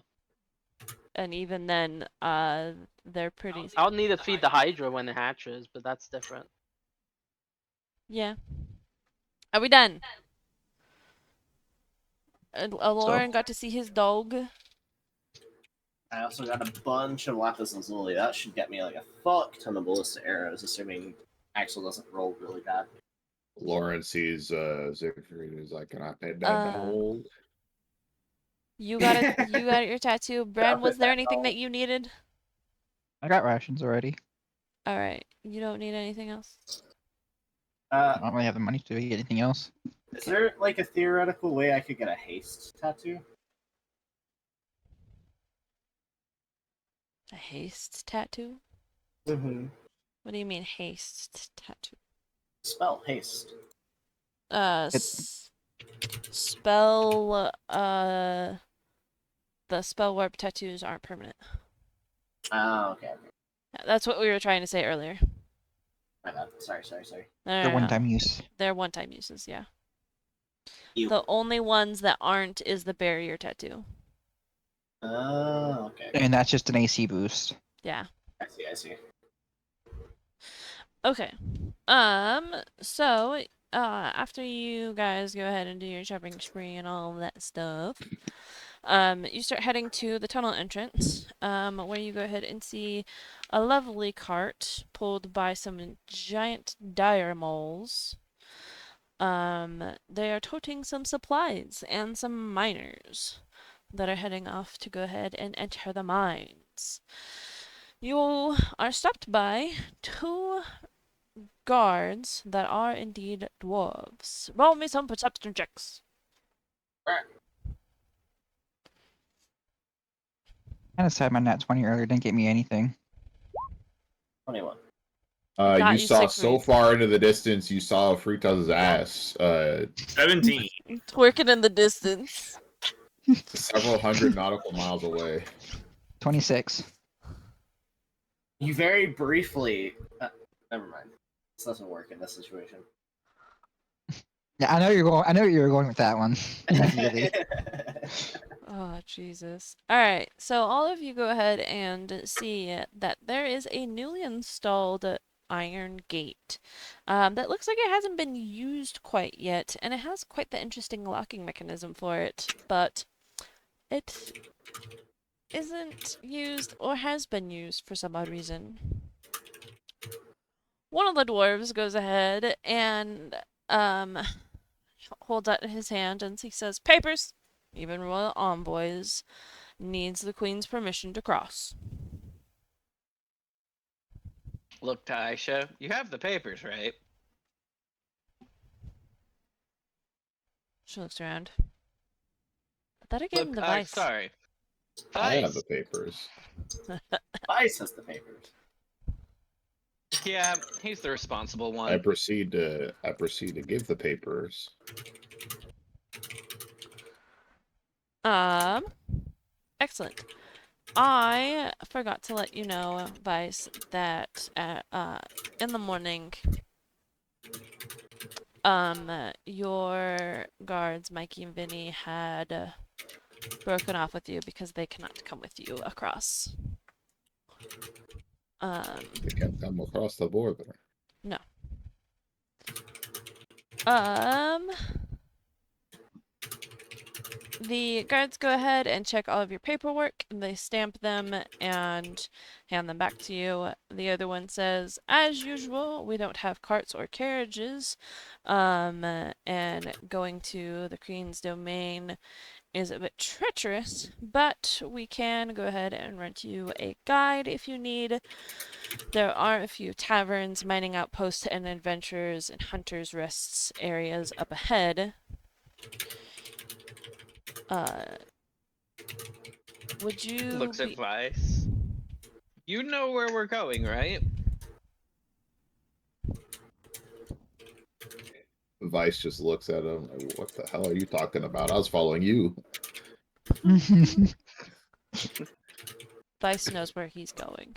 and even then, they're pretty. I'll need to feed the Hydra when it hatches, but that's different. Yeah. Are we done? Lauren got to see his dog. I also got a bunch of lapis lazuli. That should get me like a fuck ton of ballista arrows, assuming Axel doesn't roll really bad. Lauren sees Siegfried and is like, "Can I pet that dog?" You got your tattoo. Bren, was there anything that you needed? I got rations already. All right. You don't need anything else. I don't really have the money to get anything else. Is there like a theoretical way I could get a haste tattoo? A haste tattoo? Mm-hmm. What do you mean haste tattoo? Spell haste. It, Spell the spell warp tattoos aren't permanent. Oh, okay. That's what we were trying to say earlier. My bad. Sorry. No, the no, no. one-time use. They're one-time uses, yeah. You. The only ones that aren't is the barrier tattoo. Oh, okay. And that's just an AC boost. Yeah. I see. Okay. So, after you guys go ahead and do your shopping spree and all that stuff, you start heading to the tunnel entrance, where you go ahead and see a lovely cart pulled by some giant dire moles. They are toting some supplies and some miners that are heading off to go ahead and enter the mines. You are stopped by two guards that are indeed dwarves. Roll me some perception checks. Kind of sad my nat 20 earlier didn't get me anything. 21. Got You you saw so Siegfried. far into the distance, you saw Fritas' ass 17. Twerking in the distance. several hundred nautical miles away. 26. You very briefly. Never mind. This doesn't work in this situation. Yeah, I know you're going. I know you were going with that one. Immediately. Oh, Jesus. Alright, so all of you go ahead and see that there is a newly installed iron gate that looks like it hasn't been used quite yet, and it has quite the interesting locking mechanism for it, but it isn't used or has been used for some odd reason. One of the dwarves goes ahead and holds out his hand and he says, "Papers! Even royal envoys needs the queen's permission to cross." Look, Taisha, you have the papers, right? She looks around. That again, Look, the vice. sorry. I have Vice. the papers. Vice has the papers. Yeah, he's the responsible I one. proceed to give the papers. Excellent. I forgot to let you know, Vice, that in the morning, your guards, Mikey and Vinny, had broken off with you because they cannot come with you across. They can't come across the border. No. The guards go ahead and check all of your paperwork, and they stamp them and hand them back to you. The other one says, "As usual, we don't have carts or carriages, and going to the Queen's domain is a bit treacherous, but we can go ahead and rent you a guide if you need. There are a few taverns, mining outposts, and adventurers and hunters' rests areas up ahead. Would you Looks at be..." Vice. You know where we're going, right? Vice just looks at him like, "What the hell are you talking about? I was following you." Vice knows where he's going.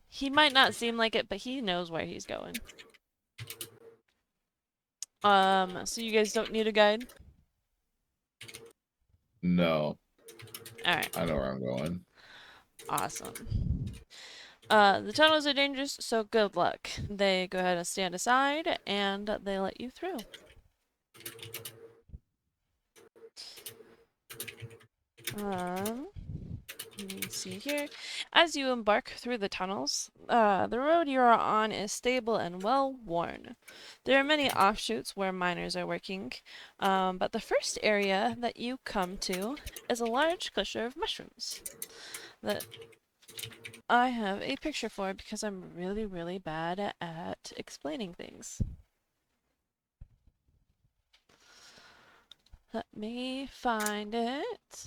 He might not seem like it, but he knows where he's going. So you guys don't need a guide? No, Alright, I know where I'm going. awesome. The tunnels are dangerous, so good luck. They go ahead and stand aside, and they let you through. Let me see here. As you embark through the tunnels, the road you are on is stable and well worn. There are many offshoots where miners are working, but the first area that you come to is a large cluster of mushrooms that I have a picture for because I'm really, really bad at explaining things. Let me find it.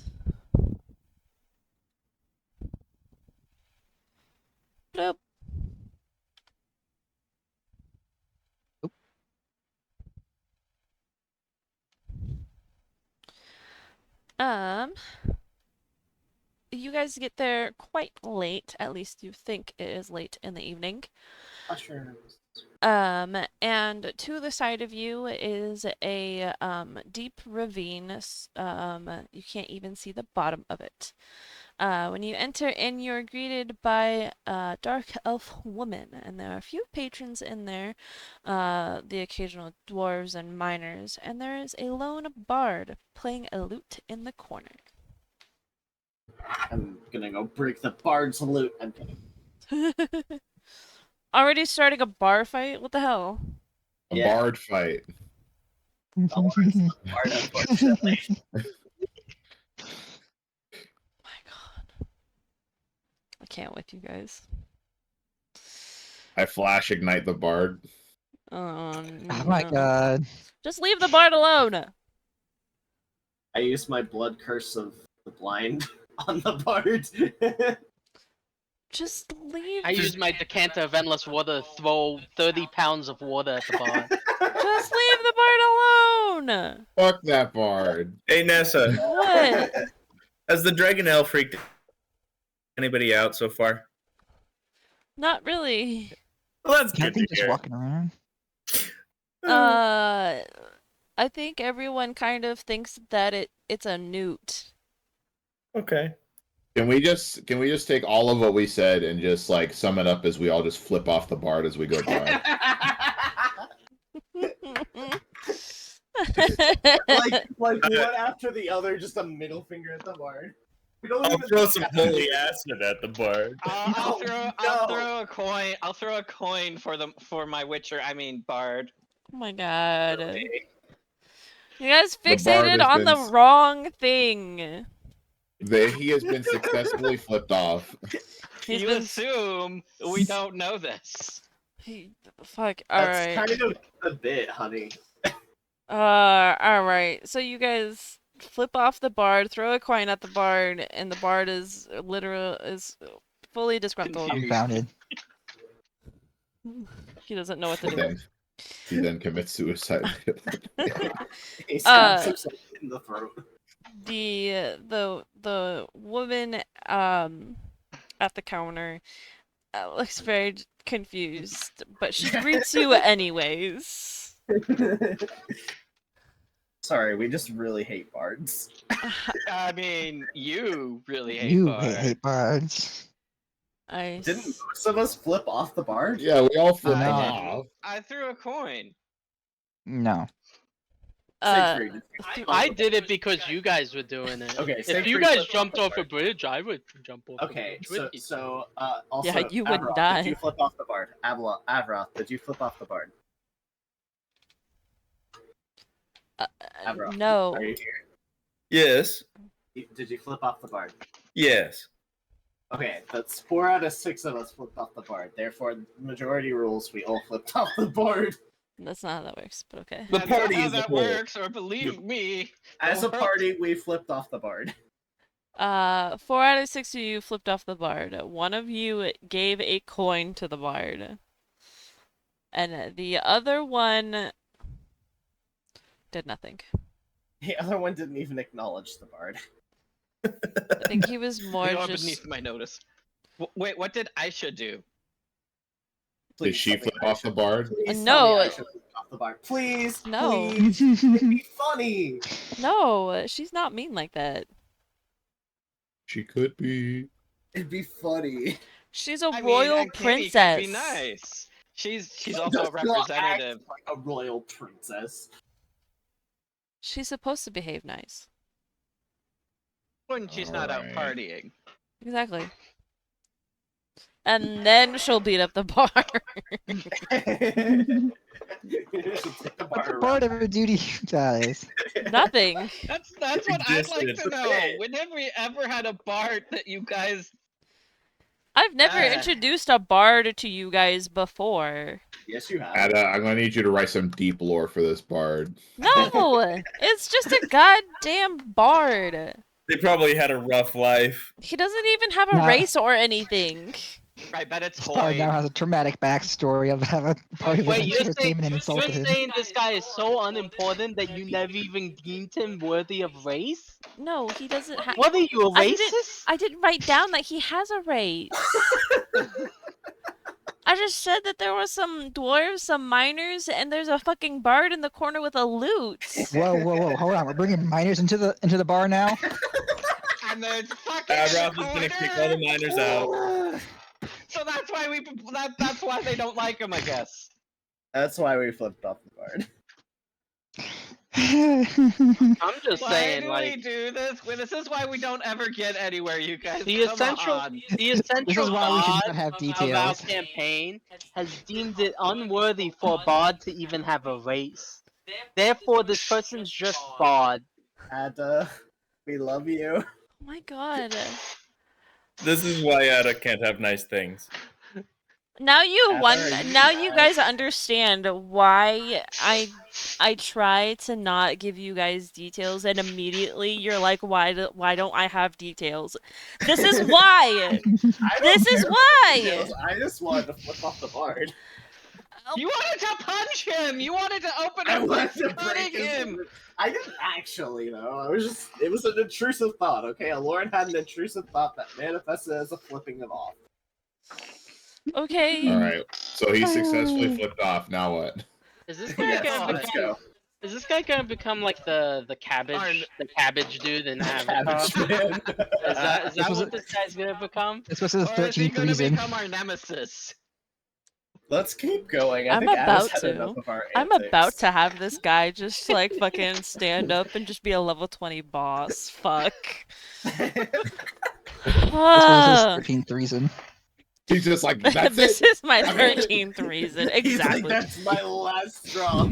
You guys get there quite late, at least you think it is late in the evening. Mushrooms. And to the side of you is a deep ravine. You can't even see the bottom of it. When you enter in, you're greeted by a dark elf woman, and there are a few patrons in there, the occasional dwarves and miners, and there is a lone bard playing a lute in the corner. I'm gonna go break the bard's loot. I'm kidding. Already starting a bar fight? What the hell? A Yeah. bard fight. Dolores the bard, unfortunately. My god. I can't with you guys. I flash ignite the bard. Oh, Oh my no. god. Just leave the bard alone! I use my blood curse of the blind on the bard. Just leave. I use my decanter of endless water to throw 30 pounds of water at the bar. Just leave the bard alone! Fuck that bard. Hey, Nessa, What? has the dragon elf freaked anybody out so far? Not really. Well, that's Can't good they to just hear. walking around? I think everyone kind of thinks that it's a newt. Okay. Can we just take all of what we said and just like sum it up as we all just flip off the bard as we go by? like one after the other, just a middle finger at the bard. We don't I'll even throw look some at holy it. acid at the bard. I'll No. throw a coin. I'll throw a coin for my bard. Oh my god. Okay. You guys The bard fixated has on been the wrong thing. He has been successfully flipped off. He's You been assume we don't know this. fuck. That's Alright. kind of a bit, honey. Alright. So you guys flip off the bard, throw a coin at the bard, and the bard is fully disgruntled. Confused. Confounded. He doesn't know what to And do. then he then commits suicide. He stabs Uh, himself in the throat. The woman at the counter looks very confused, but she greets you anyways. Sorry, we just really hate bards. I mean, you really hate You bard. hate bards. Didn't most of us flip off the bard? Yeah, we all flipped No. off. I threw a coin. No. Siegfried, did you flip off I the did bard? it because you guys were doing it. Okay, If Siegfried you guys flipped jumped the off a bard. bridge, I would jump off Okay, a bridge. also, Yeah, you wouldn't Avroth, die. Did you flip off the bard? Avroth, did you flip off the bard? Avroth, No. Are you here? Yes. Did you flip off the bard? Yes. Okay, that's 4 out of 6 of us flipped off the bard. Therefore, majority rules, we all flipped off the board. That's not how that works, but okay. The That's party not how as a that whole. works, or believe me. As a Well, party, we flipped off the bard. 4 out of 6 of you flipped off the bard. One of you gave a coin to the bard. And the other one did nothing. The other one didn't even acknowledge the bard. I think he was more you are just... beneath my notice. Wait, what did Aisha do? Did she flip off the bard? Please No. tell me I should flip off the bard. Please, No. please. It'd be funny. No, she's not mean like that. She could be. It'd be funny. She's a I mean, royal and Kitty could princess. be nice. She's She also a does not representative. act like a royal princess. She's supposed to behave nice. When she's not out Alright. partying. Exactly. And then she'll beat up the bar. Take the What's bar the bard around. ever do to you guys? Nothing. That's what I'd like Existed. to know. When have we ever had a bard that you guys? I've never Ah. introduced a bard to you guys before. Yes, you have. Ada, I'm gonna need you to write some deep lore for this bard. No! It's just a goddamn bard. They probably had a rough life. He doesn't even have a Nah. race or anything. I bet it's This bar now void. has a traumatic backstory of having a party Wait, that came in and you're insulted him. saying this guy is so unimportant that you never even deemed him worthy of race? No, he doesn't have. What are you, a I didn't. racist? I didn't write down that he has a race. I just said that there was some dwarves, some miners, and there's a fucking bard in the corner with a lute. Whoa! Hold on, we're bringing miners into the bar now. And there's fucking in the Rob is gonna kick all corner. the miners out. So that's why that's why they don't like him, I guess. That's why we flipped off the board. I'm just Why saying, do like, we do this? Well, this is why we don't ever get anywhere, you guys. the Come essential, on. the essential This is why we should bard not have of our details. campaign has deemed it unworthy for a bard to even have a race. Therefore, this person's just bard. Ada, we love you. Oh my god. This is why Ada can't have nice things. Now you Heather, now you guys yes. understand why I try to not give you guys details, and immediately you're like, why don't I have details? This is why. I don't This is care for why. details, I just wanted to flip off the board. You wanted to punch him. You wanted to open I up wanted by to break cutting his him. I didn't actually, though. I was just. It was an intrusive thought, okay? Lauren had an intrusive thought that manifested as a flipping him off. Okay. All right. So he successfully flipped off. Now what? Is this guy Yes, gonna let's become? go. Is this guy gonna become like the cabbage dude in Avatar? Cabbage Man. Is that This what was this guy's gonna become? This was his Or is he 13th going to reason. become our nemesis? Let's keep going. I I'm think Ada's about had to. enough of our I'm antics. about to have this guy just like fucking stand up and just be a level 20 boss. Fuck. This was Ah. his 13th reason. He's just like, that's This it. is my 13th reason. He's like, Exactly. that's my last straw.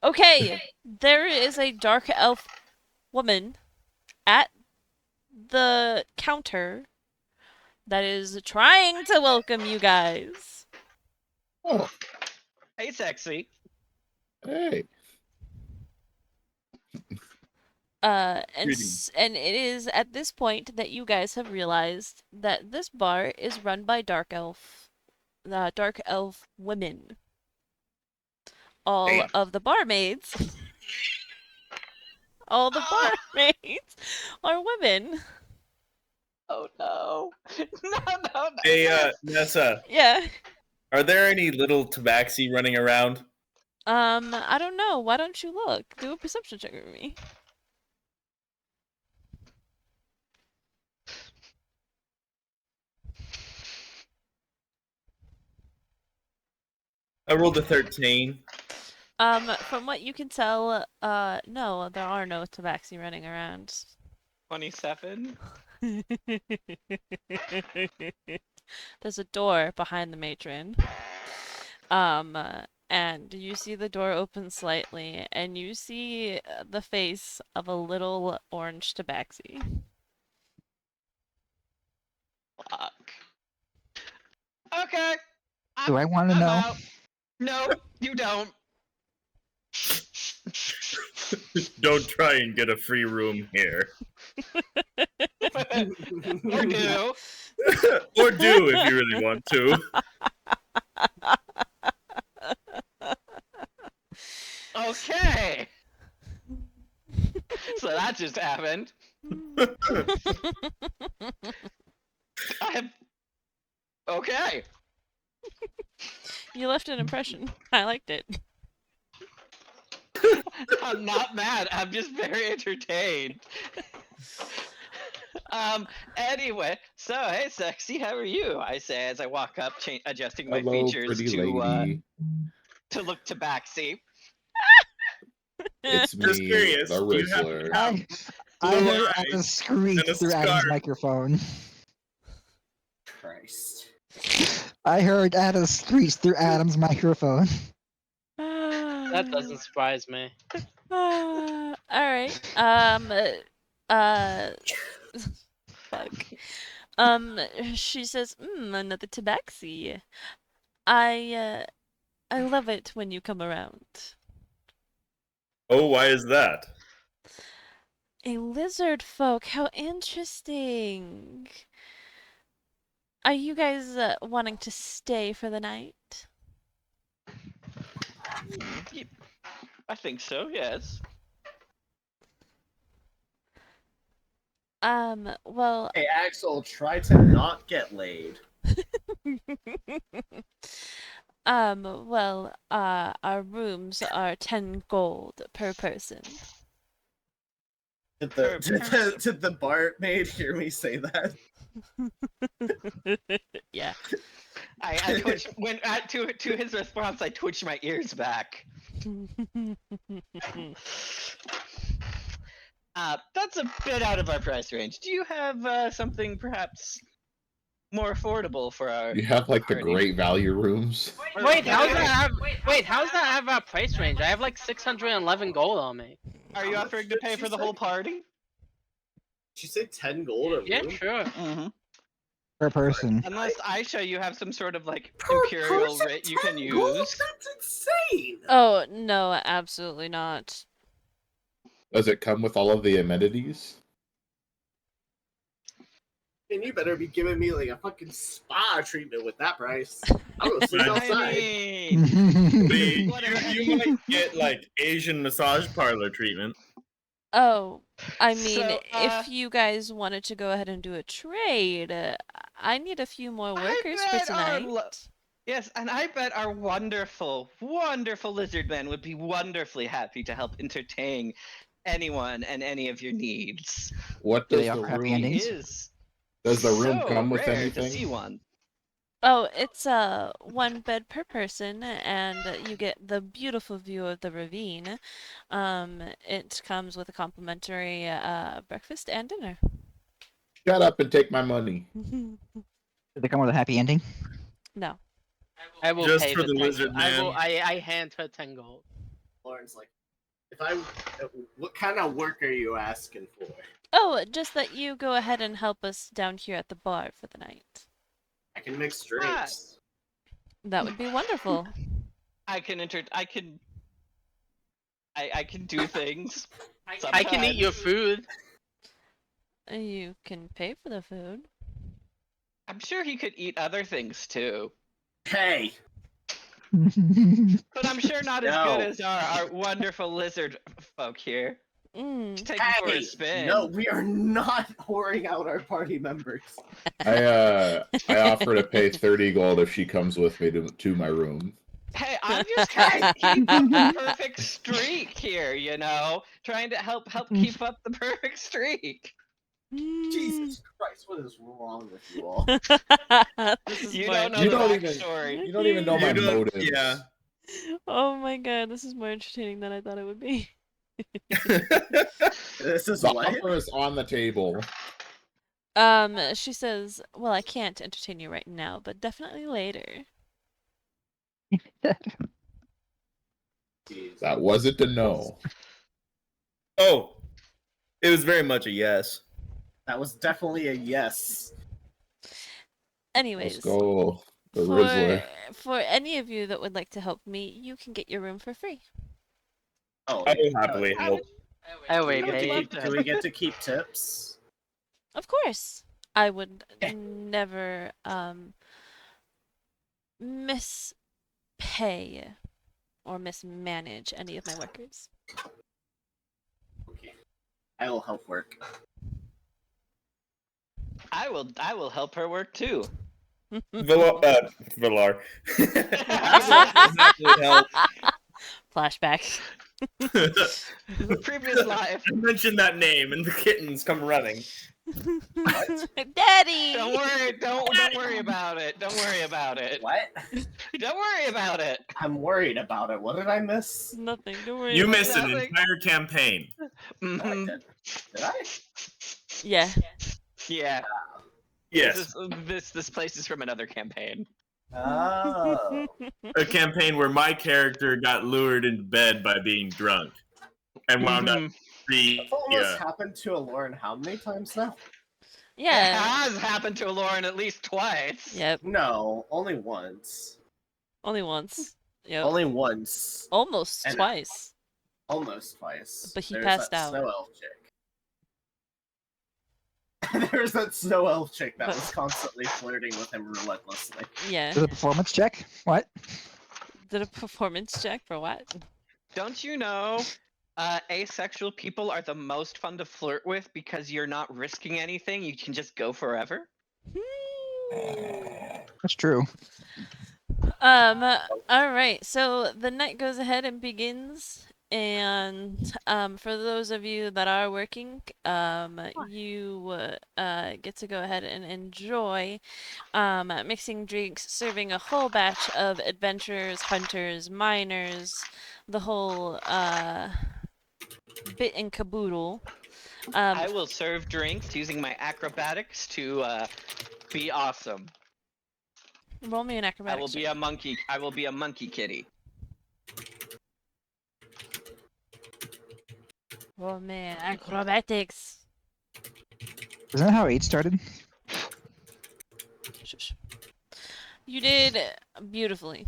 Okay, there is a dark elf woman at the counter that is trying to welcome you guys. Oh, Hey, sexy. hey. And it is at this point that you guys have realized that this bar is run by dark elf women. All Damn. of the barmaids, all the barmaids are women. Oh no. No. Hey, Nessa, Yeah. are there any little tabaxi running around? I don't know. Why don't you look? Do a perception check with me. I rolled a 13. From what you can tell, no, there are no tabaxi running around. 27. There's a door behind the matron. And you see the door open slightly, and you see the face of a little orange tabaxi. Fuck. Okay. Do I want to I'm know? out. No, you don't. Don't try and get a free room here. Or do. Or do if you really want to. Okay. So that just happened. Okay. You left an impression. I liked it. I'm not mad. I'm just very entertained. Anyway, so hey, sexy, how are you? I say as I walk up, adjusting my Hello, features pretty to lady. to look tabaxi. It's Just me, curious, the do you have Rizzler. I Blue heard eyes Ada screech and a through Adam's scarf. microphone. Christ. I heard Ada screech through Adam's microphone. That doesn't surprise me. All right. Fuck. She says, another tabaxi. I love it when you come around. Oh, why is that? A lizard folk, how interesting. Are you guys wanting to stay for the night? Yep, I think so. Yes. Well, Hey, Axel, try to not get laid. our rooms are 10 gold per person. Did Per did the barmaid hear me say that? Yeah. I twitched when to his response. I twitched my ears back. That's a bit out of our price range. Do you have something perhaps more affordable for our You have like the party? great value rooms. Wait, how's that have? Wait, how's that have a price range? I have like 611 gold on me. Are you How much offering to did pay she for the say? whole party? Did you say 10 gold a Yeah, room? sure. Mm-hmm. Per person. Unless Aisha, you have some sort of like Per imperial person, rate you can 10 gold? use. That's insane! Oh, no, absolutely not. Does it come with all of the amenities? And you better be giving me like a fucking spa treatment with that price. I'm gonna sleep I I outside. mean, you, Whatever. you might get like Asian massage parlor treatment. Oh, I mean, So, if you guys wanted to go ahead and do a trade, I need a few more workers for bet our tonight. yes, and I bet our wonderful, wonderful lizard man would be wonderfully happy to help entertain anyone and any of your needs. What Do does they the offer happy room? endings? He is Does the room so come with rare to see anything? one. Oh, it's one bed per person, and you get the beautiful view of the ravine. It comes with a complimentary breakfast and dinner. Shut up and take my money. Do they come with a happy ending? No. I will Just pay for the the 10 lizard gold. I will. man. I hand her 10 gold. Lauren's like, what kind of work are you asking for? Oh, just that you go ahead and help us down here at the bar for the night. I can mix drinks. That would be wonderful. I can I can do things. I can eat your sometimes. food. You can pay for the food. I'm sure he could eat other things too, Hey, but I'm sure not as good No. as our wonderful lizard folk here. Mm. Take him for a hey, spin. no, we are not whoring out our party members. I offer to pay 30 gold if she comes with me to my room. Hey, I'm just trying to keep up the perfect streak here, you know? Trying to help keep up the perfect streak. Jesus Christ, what is wrong with you all? This is You more don't know You the don't even- backstory. You don't even know You my don't- motives. yeah. Oh my god, this is more entertaining than I thought it would be. This is The what? offer is on the table. She says, well, I can't entertain you right now, but definitely later. Jeez. That wasn't a no. Oh, it was very much a yes. That was definitely a yes. Anyways, Let's go, the Rizzler. for any of you that would like to help me, you can get your room for free. Oh, I will happily I help. would- Oh wait, I would babe. love to do have- we get to keep tips? Of course. I would never mispay or mismanage any of my workers. Okay. I will help work. I will help her work too. Villar. I will help. Flashback. Previous life. I mentioned that name, and the kittens come running. Daddy! Don't worry about it. Don't worry about it. What? Don't worry about it. I'm worried about it. What did I miss? Nothing. Don't worry. You about missed it. an Nothing. entire campaign. No, I Mhm. didn't. Did I? Yeah. Yeah. Yes, This place is from another campaign. Oh. a campaign where my character got lured into bed by being drunk and wound up the That's almost happened to Lauren how many times now? It Yeah. has happened to Lauren at least twice. Yep. No, only once. Only once. Yep. Only once. Almost And- twice. Almost twice. But he There's passed that out. Snow elf chick. There's that snow elf chick that was constantly flirting with him relentlessly. Yeah. Is it a performance check? What? Did a performance check for what? Don't you know? Asexual people are the most fun to flirt with because you're not risking anything. You can just go forever. That's true. All right. So the night goes ahead and begins, and for those of you that are working, you get to go ahead and enjoy mixing drinks, serving a whole batch of adventurers, hunters, miners, the whole bit and caboodle. I will serve drinks using my acrobatics to be awesome. Roll me an I acrobatics will be check. a monkey. I will be a monkey kitty. Roll me an acrobatics. Isn't that how 8 started? Shush. You did beautifully.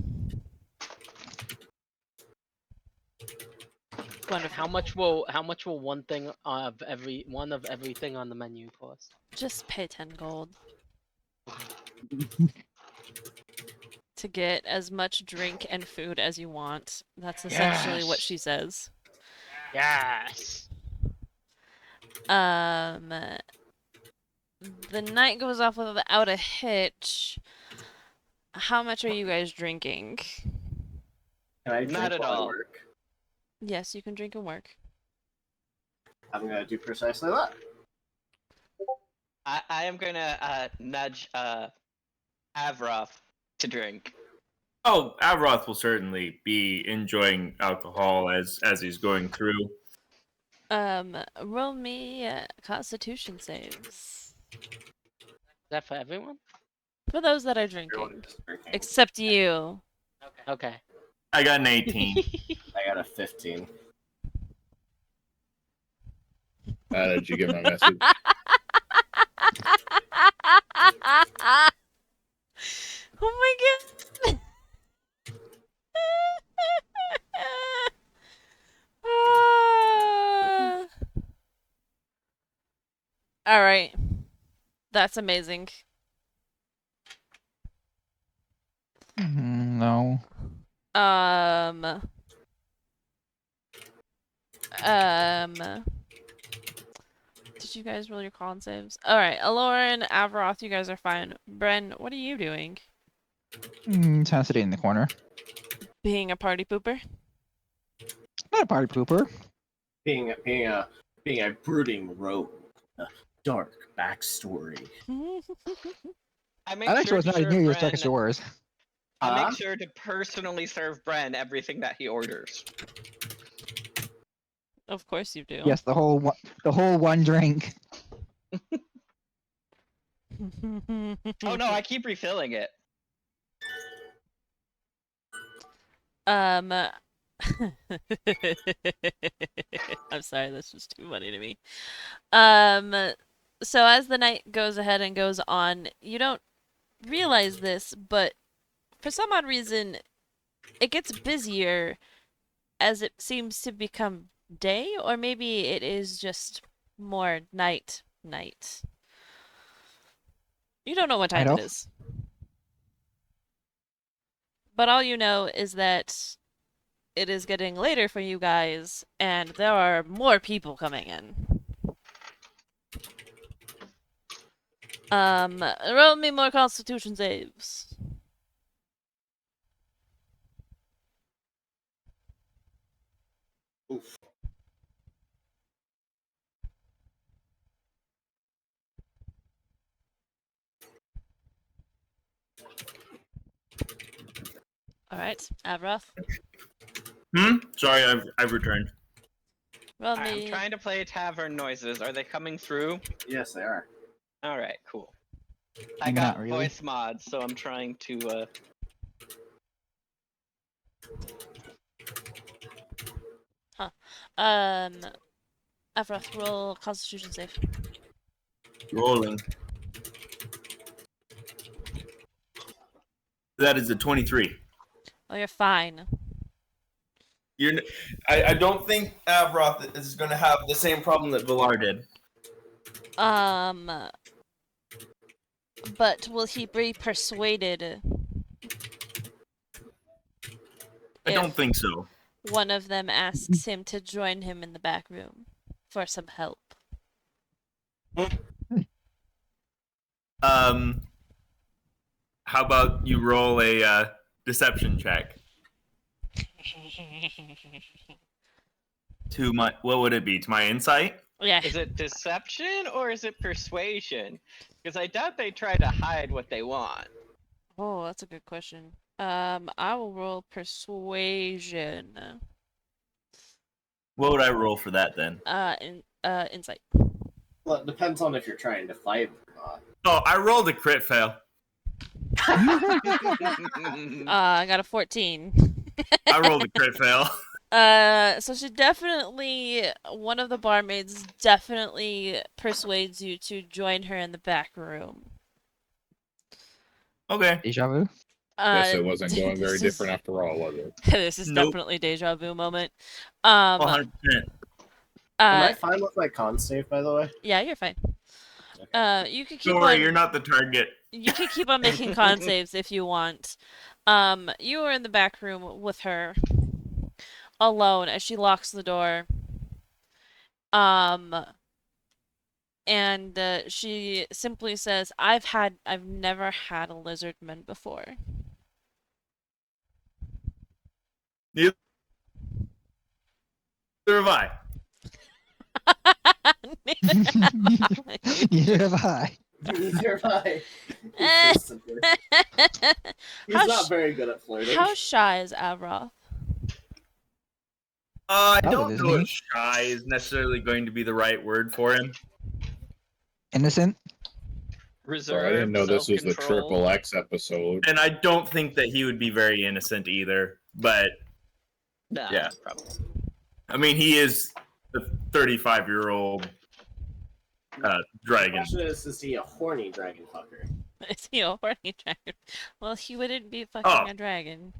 Wonderful. How much will one thing of everything on the menu cost? Just pay 10 gold. To get as much drink and food as you want. That's essentially what she says. Yes. The night goes off without a hitch. How much are you guys drinking? Can I drink Not at while I all. work? Yes, you can drink and work. I'm gonna do precisely that. I am gonna nudge Avroth to drink. Oh, Avroth will certainly be enjoying alcohol as he's going through. Roll me Constitution saves. Is that for everyone? For those that are Everyone drinking. is drinking. Except you. Okay. I got an 18. I got a 15. Did you get my message? Oh my god. All right. That's amazing. No. Um. Did you guys roll your con saves? All right, Aloran, Avaroth, you guys are fine. Bren, what are you doing? Kind of sitting in the corner. Being a party pooper? Not a party pooper. Being a brooding rogue. A dark backstory. I make I actually sure was to not serve near as dark as Bren. yours. I Huh? make sure to personally serve Bren everything that he orders. Of course you do. Yes, the whole one drink. Oh no, I keep refilling it. Um. I'm sorry, that's just too funny to me. So as the night goes ahead and goes on, you don't realize this, but for some odd reason, it gets busier as it seems to become day, or maybe it is just more night. You don't know what I time it know. is. But all you know is that it is getting later for you guys, and there are more people coming in. Roll me more Constitution saves. Oof. All right, Avroth. Sorry, I've returned. Roll I'm me. trying to play tavern noises. Are they coming through? Yes, they are. All right, cool. I Not got really. voice mods, so I'm trying to. Avroth, roll Constitution save. Rolling. That is a 23. Oh, you're fine. I don't think Avroth is going to have the same problem that Villar did. But will he be persuaded I don't if think so. one of them asks him to join him in the back room for some help? How about you roll a deception check to my, what would it be? To my insight? Yeah. Is it deception or is it persuasion? Because I doubt they try to hide what they want. Oh, that's a good question. I will roll persuasion. What would I roll for that then? Insight. Well, it depends on if you're trying to fight or not. Oh, I rolled a crit fail. I got a 14. I rolled a crit fail. So she definitely, one of the barmaids definitely persuades you to join her in the back room. Okay. Deja vu. Guess it wasn't going very this different is- after all, was it? This is Nope. definitely deja vu moment. 100%. Am I fine with my con save, by the way? Yeah, you're fine. You could keep Don't worry, on. you're not the target. You can keep on making con saves if you want. You are in the back room with her, alone as she locks the door. And she simply says, I've never had a lizardman before." Neither have I. Neither have I. Neither have I. Eh. He's so simple. He's How not sh- very good at flirting. How shy is Avroth? I Oh, don't isn't know he? if shy is necessarily going to be the right word for him. Innocent. Reserved, So I didn't know this was the self-controlled. Triple X episode. And I don't think that he would be very innocent either. But, No, Yeah. probably. I mean, he is a 35-year-old The dragon. question is he a horny dragon fucker? Is he a horny dragon? Well, he wouldn't be fucking Oh. a dragon.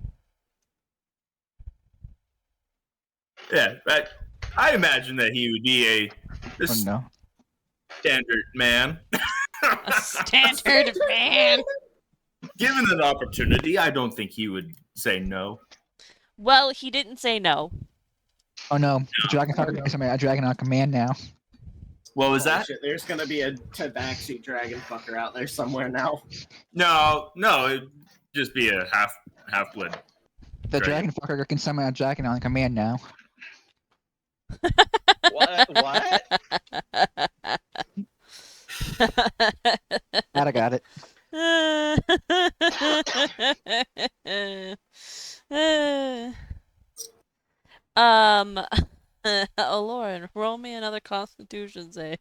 Yeah, but I imagine that he would be a Oh no. standard man. A standard man. Given an opportunity, I don't think he would say no. Well, he didn't say no. Oh no. The dragon fucker can summon a dragon on command now. What was Holy that? shit, there's gonna be a tabaxi dragon fucker out there somewhere now. No, it'd just be a half-blood. The Dragon. dragon fucker can summon a dragon on command now. What? I got it. Oh, Lauren, roll me another Constitution save.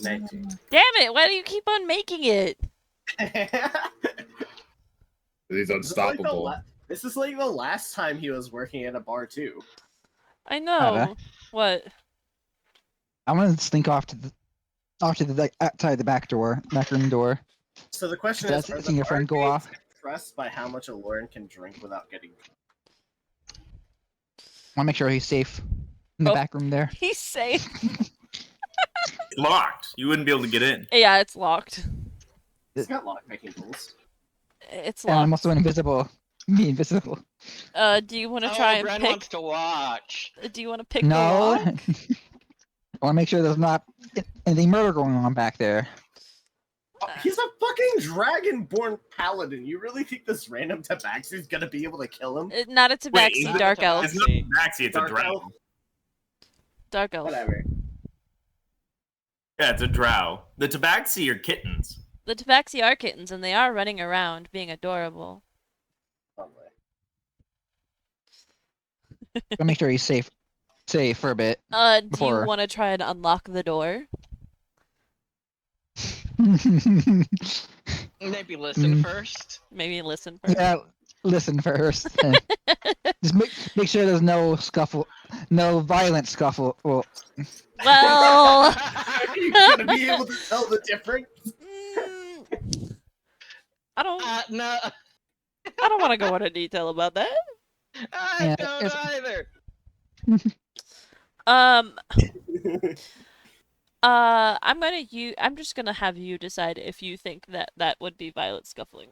19. Damn it! Why do you keep on making it? He's unstoppable. This is like the last time he was working at a bar too. I know. What? I want to slink off to the outside the back room door. So the question Does is, are seeing the your friend go barmaids off? impressed by how much a Lauren can drink without getting I want to make sure he's safe in the Oh. back room there. He's safe. It's locked. You wouldn't be able to get in. Yeah, it's locked. He's got lockpicking tools. It's And I'm locked. also invisible. Me invisible. Do you want to try and Bren pick? wants to watch. Do you want to pick the No. lock? I want to make sure there's not anything murder going on back there. Oh, he's a fucking dragonborn paladin. You really think this random tabaxi's gonna be able to kill him? Not a Wait, tabaxi, is it- dark elf. It's not Maxi, it's Dark a drow. elf? Dark elf. Whatever. Yeah, it's a drow. The tabaxi are kittens. The tabaxi are kittens, and they are running around, being adorable. Probably. I'll make sure he's safe for a bit. Do you Before. want to try and unlock the door? Maybe listen first. Maybe listen first. Yeah, listen first. Just make sure there's no scuffle, no violent scuffle. Well, Well, Are you gonna be able to tell the difference? I don't No, want to go into detail about that. I Yeah, don't it's- either. Um. I'm just gonna have you decide if you think that that would be violent scuffling.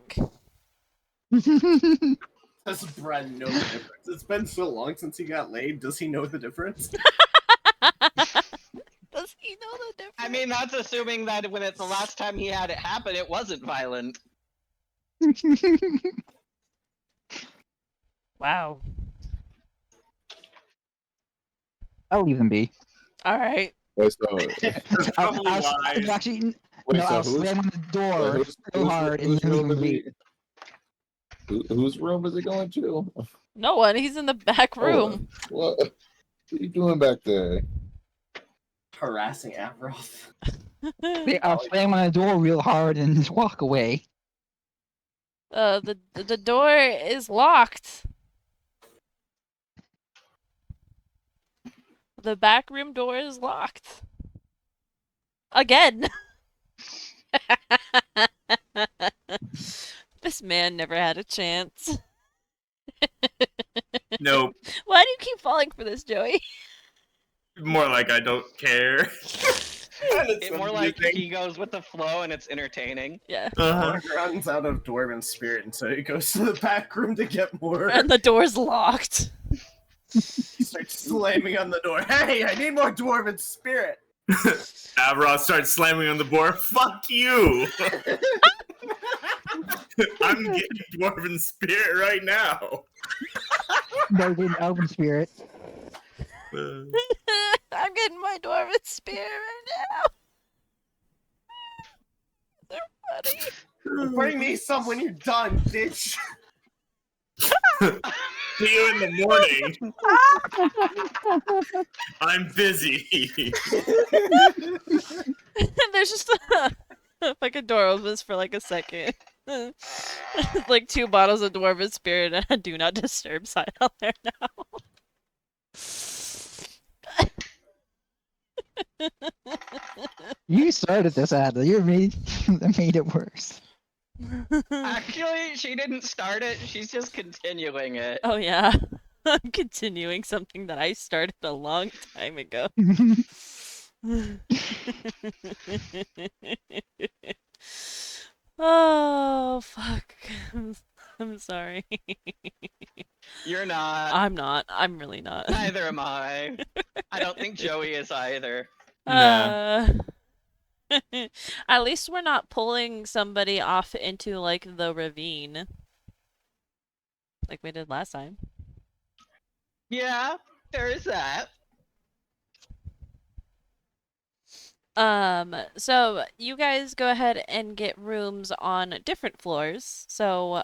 Does Brad know the difference? It's been so long since he got laid. Does he know the difference? Does he know the difference? I mean, that's assuming that when it's the last time he had it happen, it wasn't violent. Wow. I'll leave them be. All right. Wait, so That's probably wise. Actually, wait, no, so I'll who's slam on the wait, door so hard and whose then leave room them is be. whose room is it going to? No one. He's in the back room. What are you doing back there? Harassing Avroth. I'll slam on the door real hard and just walk away. The door is locked. The back room door is locked. Again. This man never had a chance. Nope. Why do you keep falling for this, Joey? More like I don't care. It more like he goes with the flow and it's entertaining. Yeah. Mark runs out of Dwarven spirit, and so he goes to the back room to get more. And the door's locked. He starts slamming on the door. Hey, I need more Dwarven spirit. Avroth starts slamming on the board. Fuck you! I'm getting dwarven spirit right now. No, in elven spirit. I'm getting my dwarven spirit right now. They're funny. Bring me some when you're done, bitch. See you in the morning. I'm busy. There's just like a door opens for like a second. Like 2 bottles of dwarven spirit and a do not disturb sign out there now. You started this, Adler. You made it worse. Actually, she didn't start it. She's just continuing it. Oh yeah. I'm continuing something that I started a long time ago. Oh fuck. I'm sorry. You're not. I'm not. I'm really not. Neither am I. I don't think Joey is either. Nah. At least we're not pulling somebody off into like the ravine. Like we did last time. Yeah, there is that. So you guys go ahead and get rooms on different floors. So,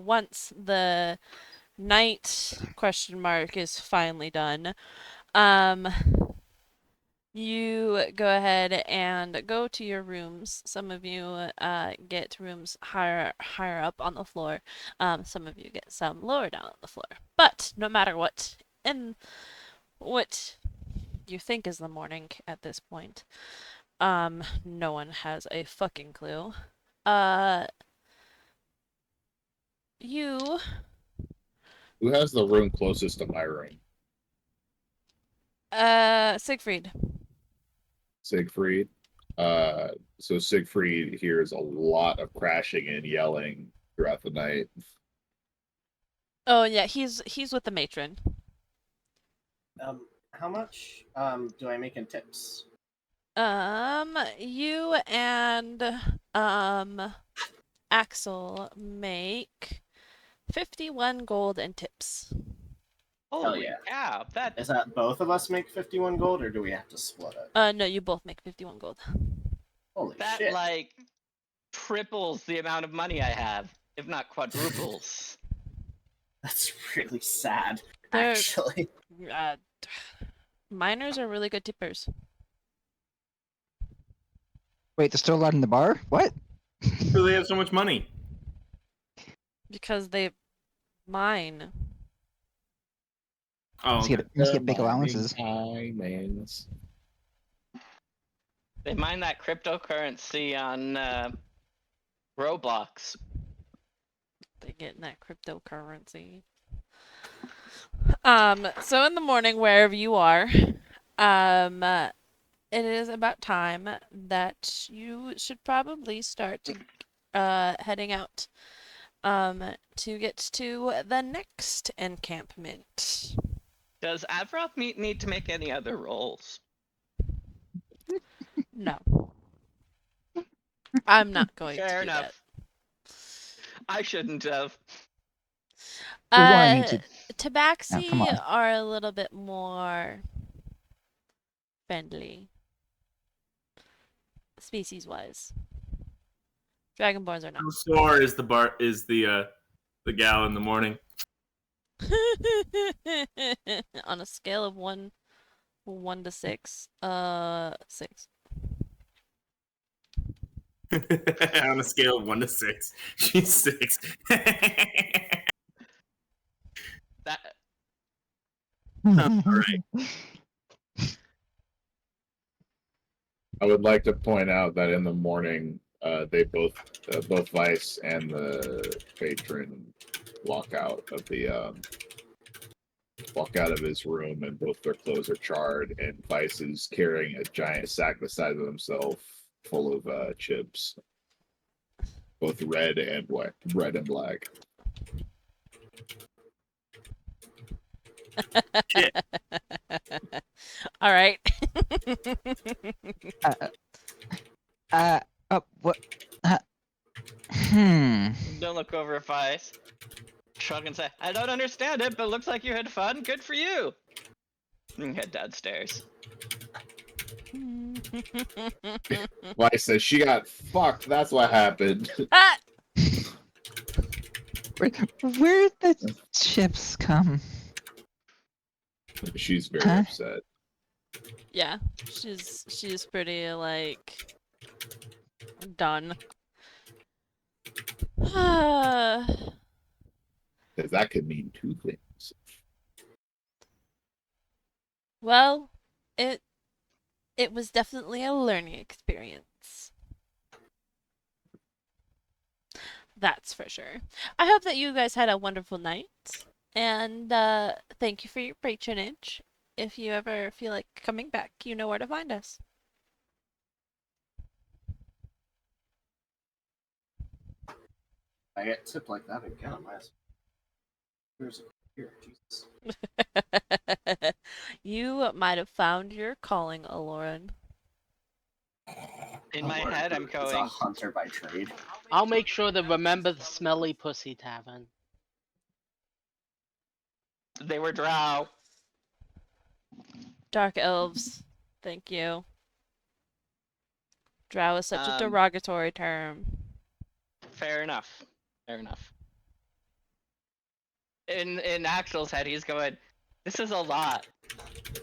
once the night question mark is finally done, um, you go ahead and go to your rooms. Some of you, get rooms higher up on the floor. Some of you get some lower down on the floor. But no matter what, in what you think is the morning at this point, no one has a fucking clue. You, Who has the room closest to my room? Siegfried. Siegfried. So Siegfried hears a lot of crashing and yelling throughout the night. Oh yeah, he's with the matron. How much do I make in tips? You and Axel make 51 gold in tips. Holy yeah. cow, that Is that both of us make 51 gold, or do we have to split it? No, you both make 51 gold. Holy that shit. like triples the amount of money I have, if not quadruples. That's really sad, They're- actually. Miners are really good tippers. Wait, they're still allowed in the bar? What? Do they have so much money? Because they mine. Oh, Let's get big allowances. Diamonds. They mine that cryptocurrency on Roblox. They get in that cryptocurrency. So in the morning, wherever you are, It is about time that you should probably start heading out to get to the next encampment. Does Avroth need to make any other rolls? No, I'm not going to Fair do that. enough. I shouldn't have. Well, why need Uh, to? Oh, come Tabaxi on. are a little bit more friendly, species-wise. Dragonborns are not. How sore is the gal in the morning? On a scale of one to six, 6. On a scale of 1 to 6, she's 6. That I would like to point out that in the morning, they both Vice and the patron walk out of his room, and both their clothes are charred. And Vice is carrying a giant sack the size of himself, full of chips, both red and white, red and black. Shit. All right. What? Hmm. don't look over at Vice. Shrug and say, I don't understand it, but looks like you had fun. Good for you. And head downstairs. Vice says she got fucked. That's what happened. Ah! Where'd the chips come? She's very Huh? upset. Yeah, she's pretty like done. Because that could mean two things. Well, it was definitely a learning experience. That's for sure. I hope that you guys had a wonderful night, and thank you for your patronage. If you ever feel like coming back, you know where to find us. I get tipped like that again. Where's it? Here, Jesus. You might have found your calling, Aloran. In my head, I'm It's a going, hunter by trade. I'll make sure to remember the Smelly Pussy Tavern. they were drow. Dark elves. Thank you. Drow is such a Um, derogatory term. Fair enough. Fair enough. In Axel's head, he's going, this is a lot.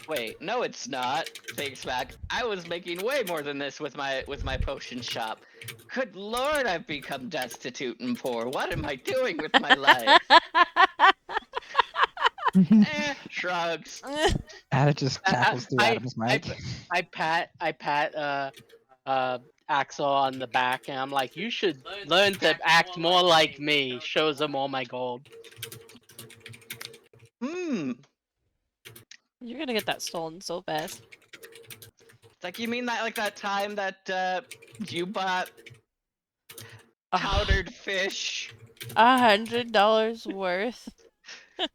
Wait, no, it's not. Thanks, back. I was making way more than this with my potion shop. Good lord, I've become destitute and poor. What am I doing with my life? Shrugs. Ada just cackles through I- Adam's mic. I pat Axel on the back, and I'm like, you should learn to act more like me. Shows him all my gold. Hmm. You're gonna get that stolen so fast. It's like, you mean that like that time that you bought Ah, powdered fish? $100 worth.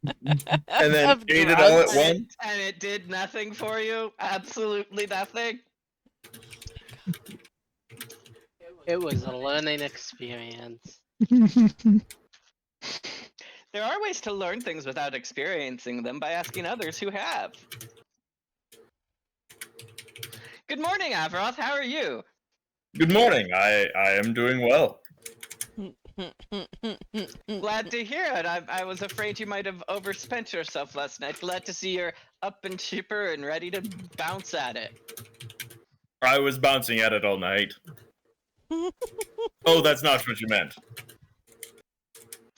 And then of ate it all at drugs. once. And it did nothing for you? Absolutely nothing? It was a learning experience. There are ways to learn things without experiencing them by asking others who have. Good morning, Avroth. How are you? Good morning. I am doing well. Glad to hear it. I was afraid you might have overspent yourself last night. Glad to see you're up and chipper and ready to bounce at it. I was bouncing at it all night. Oh, that's not what you meant.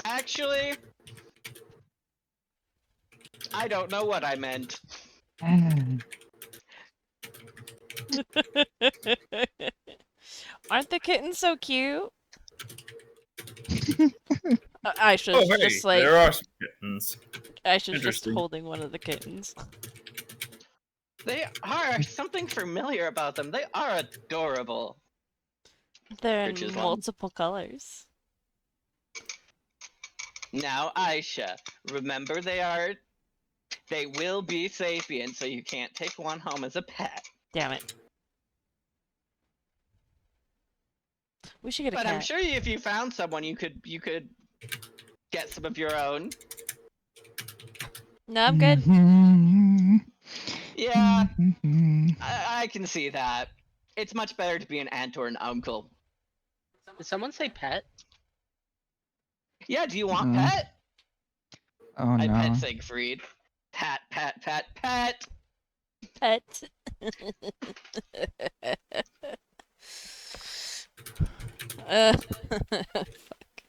Actually, I don't know what I meant. Aren't the kittens so cute? I should Oh, hey, just like there are some kittens. I should just Interesting. holding one of the kittens. They are something familiar about them. They are adorable. They're in Purchase one. multiple colors. Now, Aisha, remember they will be sapient, so you can't take one home as a pet. Damn it. We should get a But I'm cat. sure if you found someone, you could get some of your own. No, I'm good. Yeah, I can see that. It's much better to be an aunt or an uncle. Did someone say pet? Yeah, do you want pet? Oh I pet no. Siegfried. Pat, pat, pat, pet. Pet. Fuck.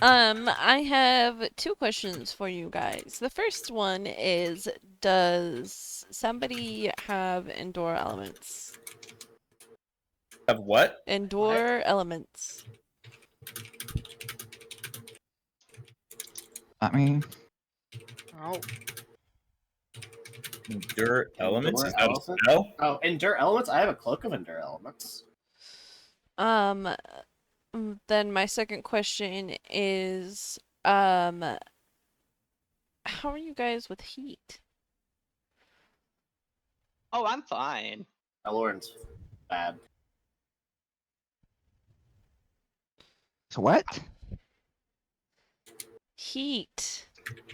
I have two questions for you guys. The first one is, does somebody have indoor elements? Have what? Indoor elements. I mean, Oh, Endure elements? Endure Is that a elephant? spell? Oh, Endure Elements? I have a Cloak of Endure Elements. Um, then my second question is, how are you guys with heat? Oh, I'm fine. Elorn's bad. so what? Heat,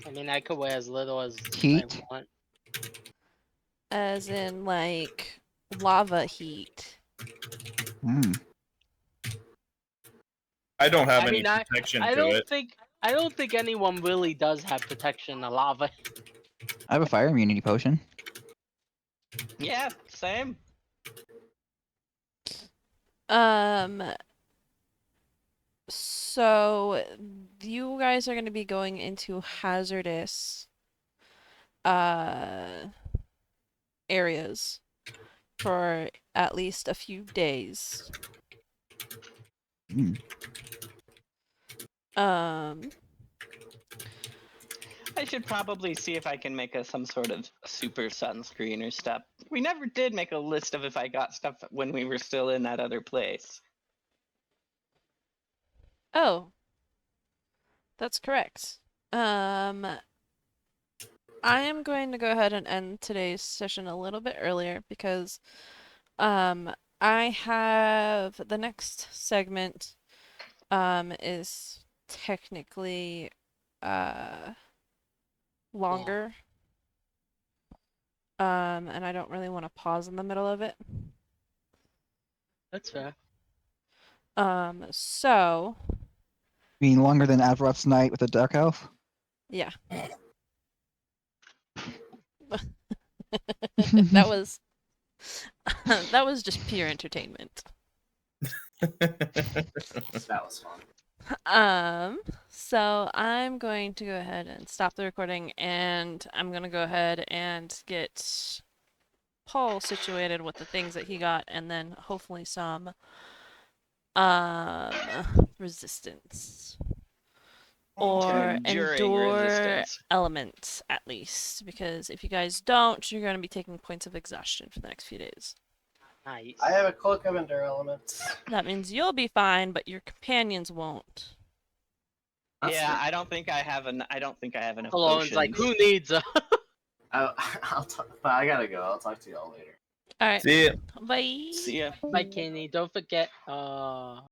I mean, I could wear as little as Heat? I want. as in like lava heat. Hmm. I don't have I any mean, I protection I to don't it. think I don't think anyone really does have protection to lava. I have a fire immunity potion. Yeah, same. Um, so you guys are going to be going into hazardous uh areas for at least a few days. Hmm. Um, I should probably see if I can make some sort of super sunscreen or stuff. We never did make a list of if I got stuff when we were still in that other place. oh, that's correct. I am going to go ahead and end today's session a little bit earlier because um I have the next segment is technically uh longer. And I don't really want to pause in the middle of it. That's fair. So Being longer than Avroth's night with the Dark Elf? yeah. That was that was just pure entertainment. That was fun. So I'm going to go ahead and stop the recording, and I'm gonna go ahead and get Paul situated with the things that he got, and then hopefully some resistance or Enduring endure resistance. elements at least, because if you guys don't, you're gonna be taking points of exhaustion for the next few days. Nice. I have a Cloak of Endure Elements. That means you'll be fine, but your companions won't. Yeah, I don't think I have enough Alon's potions. like, who needs a? I gotta go. I'll talk to y'all later. All right. See ya. Bye. See ya. Bye, Kenny. Don't forget.